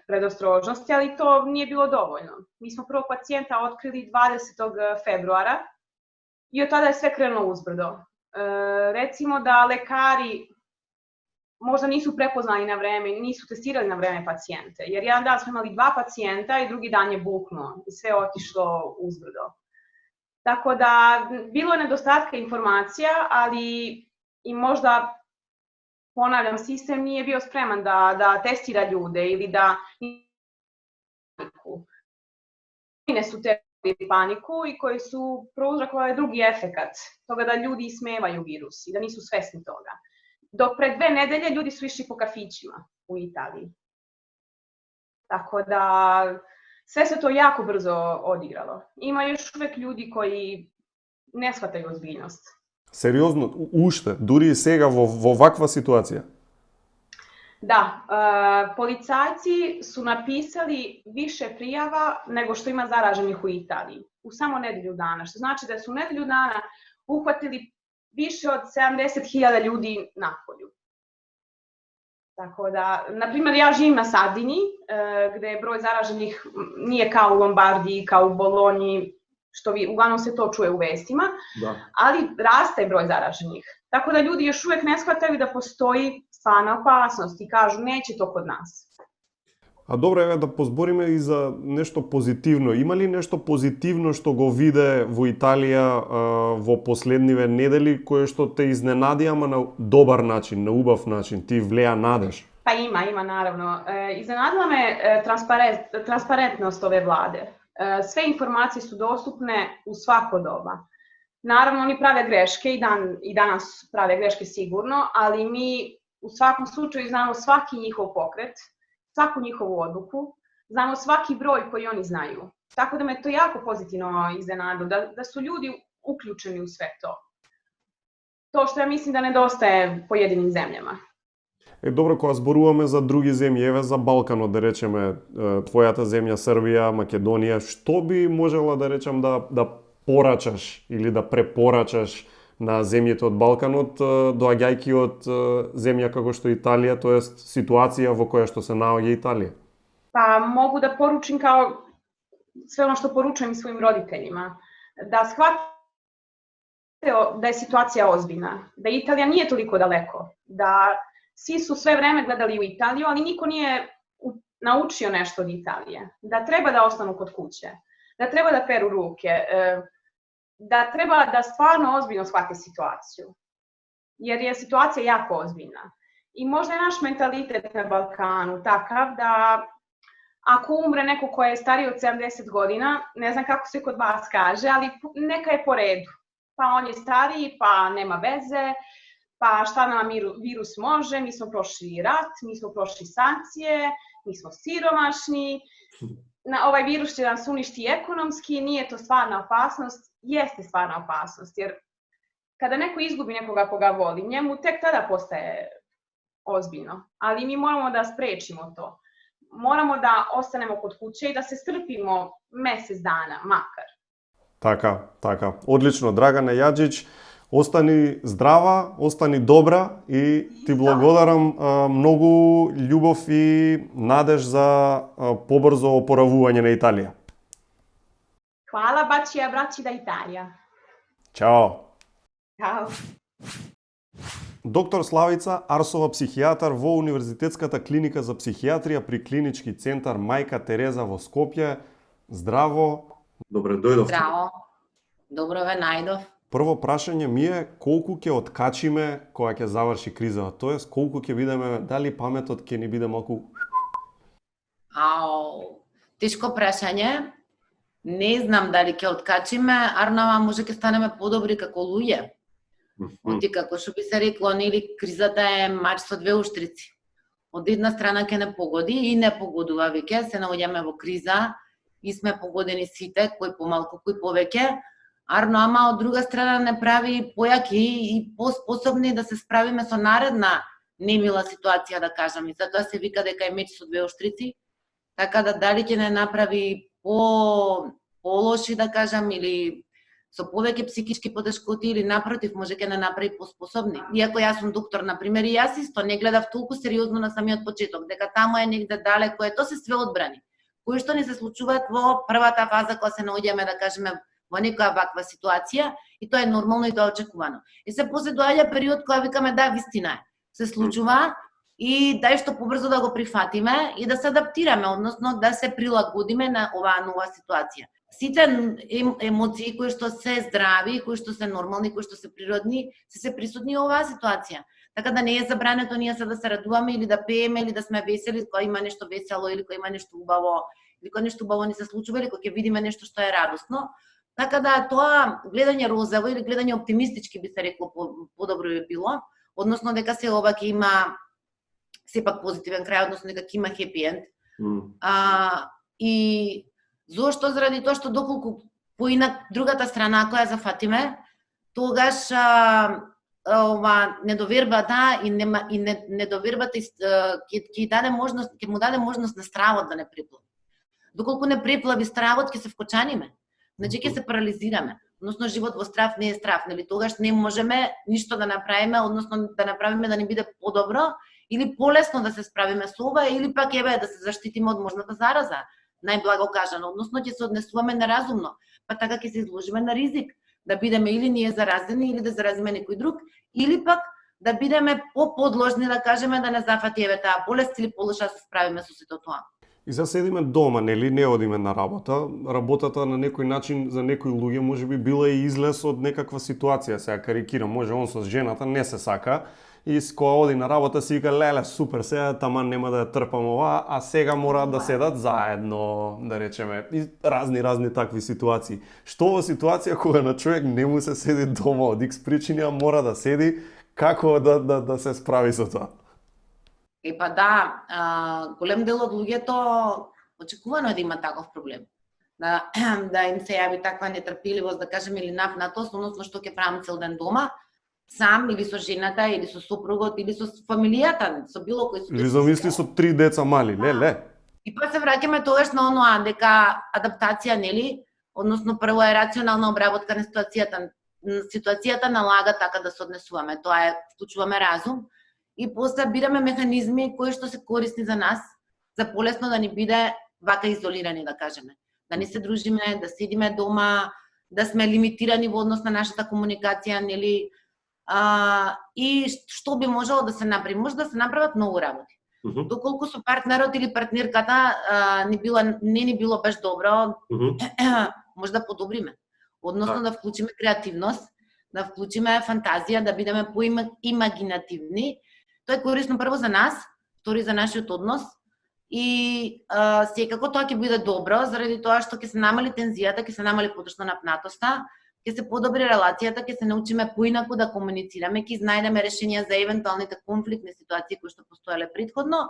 predostrožnosti, ali to nije bilo dovoljno. Mi smo prvog pacijenta otkrili 20. februara i od tada je sve krenulo uzbrdo. Recimo da lekari možda nisu prepoznali na vreme, nisu testirali na vreme pacijente, jer jedan dan smo imali 2 pacijenta i drugi dan je buknuo i sve je otišlo uzbrdo. Tako da, bilo je nedostatka informacija, ali i možda, ponavljam, sistem nije bio spreman da testira ljude ili da ne su te paniku i koji su prouzrokovali drugi efekat toga da ljudi ismevaju virus i da nisu svesni toga. Dok pred 2 nedelje ljudi su išli po kafićima u Italiji. Tako da sve se to jako brzo odigralo. Ima još uvek ljudi koji ne shvataju ozbiljnost. Сериозно, уште, дури и сега во ваква ситуација? Da, policajci su napisali više prijava nego što ima zaraženih u Italiji. U samo nedelju dana, što znači da su u nedelju dana uhvatili više od 70.000 ljudi napolju. Tako da, na primjer, ja živim na Sardiniji, gde je broj zaraženih nije kao u Lombardiji, kao u Bolonji, što uglavnom se to čuje u vestima, ali raste broj zaraženih. Tako da ljudi još uvek ne shvataju da postoji stvarna opasnost i kažu neće to kod nas. А добро е да позбориме и за нешто позитивно. Има ли нешто позитивно што го виде во Италија во последниве недели, кое што те изненади, ама на добар начин, на убав начин, ти влеа надеж? Pa ima naravno. Iznenadila me transparentnost ove vlade. Sve informacije su dostupne u svako doba. Naravno, oni prave greške i danas prave greške sigurno, ali mi u svakom slučaju znamo svaki njihov pokret, svaku njihovu odluku, znamo svaki broj koji oni znaju. Tako da me to jako pozitivno iznenadilo, da su ljudi uključeni u sve to. To što ja mislim da nedostaje pojedinim zemljama. Добро, кога зборуваме за други земји, еве за Балканот, да речеме, твојата земја Србија, Македонија, што би можела да речем да порачаш или да препорачаш на земјите од Балканот, доаѓајќи од земја како што Италија, тоест ситуација во која што се наоѓа Италија? Pa mogu da poručim kao sve ono što poručujem i svojim roditeljima, da shvatite da je situacija ozbiljna, da Italija nije toliko daleko, da svi su sve vreme gledali u Italiju, ali niko nije naučio nešto od Italije. Da treba da ostanu kod kuće, da treba da peru ruke, da treba da stvarno ozbiljno shvate situaciju. Jer je situacija jako ozbiljna. I možda je naš mentalitet na Balkanu takav da ako umre neko ko je stariji od 70 godina, ne znam kako se kod vas kaže, ali neka je po redu. Pa on je stariji, pa nema veze, pa šta nam virus može, mi smo prošli rat, mi smo prošli sankcije, mi smo siromašni, ovaj virus će nas uništi ekonomski, nije to stvarna opasnost, jeste stvarna opasnost, jer kada neko izgubi nekoga koga voli, njemu tek tada postaje ozbiljno. Ali mi moramo da sprečimo to. Moramo da ostanemo kod kuće i da se strpimo mesec dana, makar. Така. Одлично, Драгана Јаджич, остани здрава, остани добра и ти благодарам многу љубов и надеж за побрзо опоравување на Италија. Hvala, baci e abbracci da Italia. Чао! Ciao. Доктор Славица Арсова, психијатар во Универзитетската клиника за психијатрија при клинички центар Мајка Тереза во Скопје. Здраво! Добре дојдовте. Здраво. Добро ве најдов. Прво прашање ми е колку ќе откачиме кога ќе заврши кризава, тоест колку ќе бидеме, дали паметот ќе ни биде малку... Тешко прашање. Не знам дали ќе откачиме, арнава може ќе станеме подобри како луѓе. Оти како што би се рекло, нели кризата е мач со две уштрици. Од една страна ќе не погоди и не погодува веќе, се наоѓаме во криза и сме погодени сите, кој помалку, кој повеќе. Арно, ама од друга страна не прави појаки и поспособни да се справиме со наредна немила ситуација, да кажам. И затоа се вика дека е меч со две уштрици. Така да дали ќе не направи по-лоши, да кажам, или со повеќе психички потешкоти, или напротив, може ќе не направи поспособни. Иако јас сум доктор, например, и јас исто не гледав толку сериозно на самиот почеток, дека таму е негде далеко, ето се све одбрани, кои што ни се случуваат во првата фаза кога се наоѓаме, да кажеме, во некоја ваква ситуација, и тоа е нормално и тоа е очекувано. И се после доаѓа период кога викаме да, вистина е, се случува и дај што побрзо да го прифатиме и да се адаптираме, односно да се прилагодиме на оваа нова ситуација. Сите емоции кои што се здрави, кои што се нормални, кои што се природни, се присутни во оваа ситуација. Така да не е забрането ние се да се радуваме или да пееме или да сме весели кога има нешто весело или кога има нешто убаво, или кога нешто убаво ни се случува или кога ќе видиме нешто што е радосно. Така да тоа гледање розово или гледање оптимистички би се рекло подобро би било, односно дека се ова ќе има сепак позитивен крај, односно дека ќе има хепи енд. И зошто? Заради тоа што доколку поинак другата страна која зафатиме, тогаш недовербата и недовербата ќе даде можност, ќе му даде можност на стравот да не преплави. Доколку не преплави стравот, ќе се вкочаниме. Значи ќе се парализираме. Односно живот во страв не е страв, нели тогаш не можеме ништо да направиме, односно да направиме да ни биде подобро или полесно да се справиме со ова или пак еве да се заштитиме од можната зараза. Најблаго кажано, односно ќе се однесуваме неразумно, па така ќе се изложиме на ризик да бидеме или ние заразени или да заразиме некој друг, или пак да бидеме поподложни да кажеме да не зафати еве таа болест или полоша да се справиме со сето тоа. И за седиме дома, нели, не одиме на работа. Работата на некој начин за некои луѓе можеби била и излез од некаква ситуација, сега карикирам, може он со жената не се сака и кога оди на работа си вика леле супер, сега таман нема да ја трпам ова, а сега мораат да седат заедно, да речеме, и разни такви ситуации. Што во ситуација кога на човек не му се седи дома од икс причини, а мора да седи, како да се справи со тоа? Епа да, голем дел од луѓето очекувано е да има таков проблем. Да им се јави таква нетрпеливост, да кажем, или напнатост, односно што ќе правам цел ден дома, сам или со жената, или со сопругот, или со фамилијата, со било кој. Или замисли со 3 деца мали, леле. И па се враќаме тогаш на оноа дека адаптација, нели, односно прво е рационална обработка на ситуацијата. Ситуацијата налага така да се однесуваме, тоа е вклучуваме разум. И после бираме механизми кои што се корисни за нас, за полесно да ни биде вака изолирани, да кажеме. Да не се дружиме, да седиме дома, да сме лимитирани во однос на нашата комуникација, нели? И што би можело да се направи? Може да се направат многу работи. Доколку со партнерот или партнерката не ни било баш добро, може да подобриме. Односно да вклучиме креативност, да вклучиме фантазија, да бидеме поимагинативни. Тоа е корисно прво за нас, втори за нашиот однос и секако тоа ќе биде добро заради тоа што ќе се намали тензијата, ќе се намали поточно напнатоста, ќе се подобри релацијата, ќе се научиме поинаку да комуницираме, ќе изнајдеме решенија за евентуалните конфликтни ситуации кои што постоеле претходно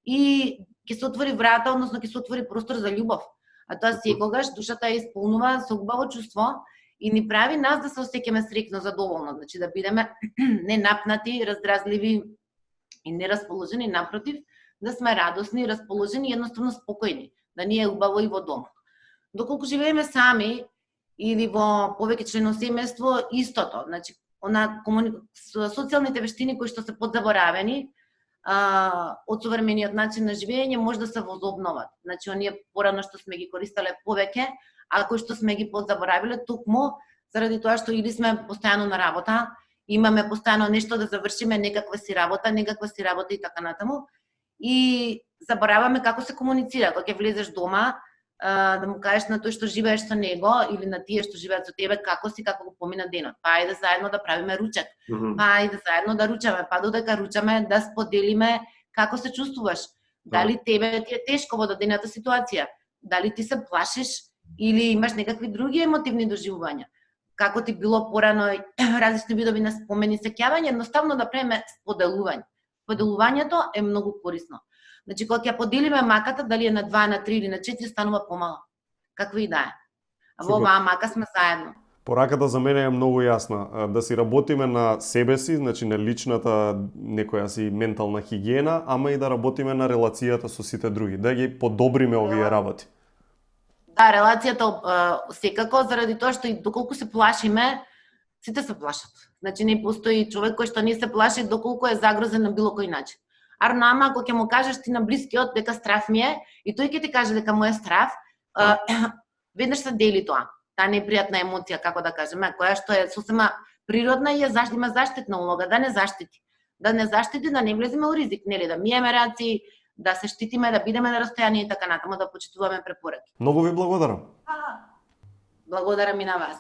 и ќе се отвори врата, односно ќе се отвори простор за љубов. А тоа секогаш душата ја исполнува со убаво чувство и ни прави нас да се осеќаме среќно, задоволно, значи да бидеме ненапнати, раздразливи и нерасположени, напротив, да сме радосни, расположени и едноставно спокојни, да ни е убаво и во домот. Доколку живееме сами или во повеќе члено семејство, истото, значи социјалните вештини кои што се подзаборавени од современиот начин на живење може да се возобноват. Значи оние порано што сме ги користеле повеќе, а кои што сме ги подзаборавиле токму заради тоа што или сме постојано на работа, имаме постојано нешто да завршиме, некаква си работа и така натаму. И забораваме како се комуницира, кога ќе влезеш дома, да му кажеш на тој што живееш со него или на тие што живеат со тебе како си, како го помина денот. Па ајде заедно да правиме ручек. Па ајде заедно да ручаме, па додека ручаме да споделиме како се чувствуваш. Дали тебе ти е тешко во дадената ситуација? Дали ти се плашиш или имаш некакви други емотивни доживувања? Како ти било порано различни видови на спомени, сеќавање, едноставно да правиме споделување. Споделувањето е многу корисно. Значи, кога ќе поделиме маката, дали е на 2, на 3 или на 4, станува помала. Каква и да е. А во оваа мака сме заедно. Пораката за мене е многу јасна. Да си работиме на себе си, значи на личната некоја си ментална хигиена, ама и да работиме на релацијата со сите други, да ги подобриме овие работи. Да, релацијата секако, заради тоа што и доколку се плашиме, сите се плашат. Значи не постои човек кој што не се плаши доколку е загрозен на било кој начин. Арнама, ако ќе му кажеш ти на блискиот дека страв ми е, и тој ќе ти каже дека му е страв, веднаш се дели тоа. Таа непријатна емоција, како да кажеме, која што е сосема природна и има заштитна улога, да не заштити. Да не заштити, да не влеземе у ризик, нели, да миеме раци, да се штитиме, да бидеме на растојание и така натаму, да почитуваме препораки. Многу ви благодарам. Благодарам и на вас.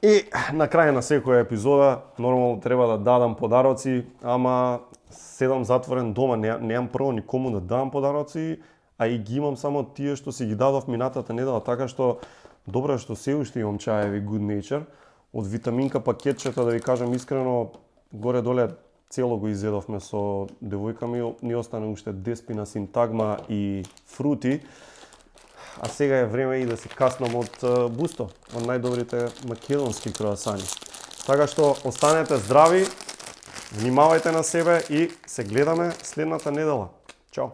И на крај на секоја епизода, нормално треба да дадам подароци, ама седам затворен дома, неам прво никому да дадам подароци, а и ги имам само тие што си ги дадов минатата недела, така што добро што се уште имам чаеви Good Nature. Од витаминка пакетчето, да ви кажам искрено, горе-доле цело го изедовме со девојка ми, ни остане уште деспина, синтагма и фрути. А сега е време и да се каснам од Бусто, од најдобрите македонски круасани. Така што останете здрави, внимавајте на себе и се гледаме следната недела. Чао!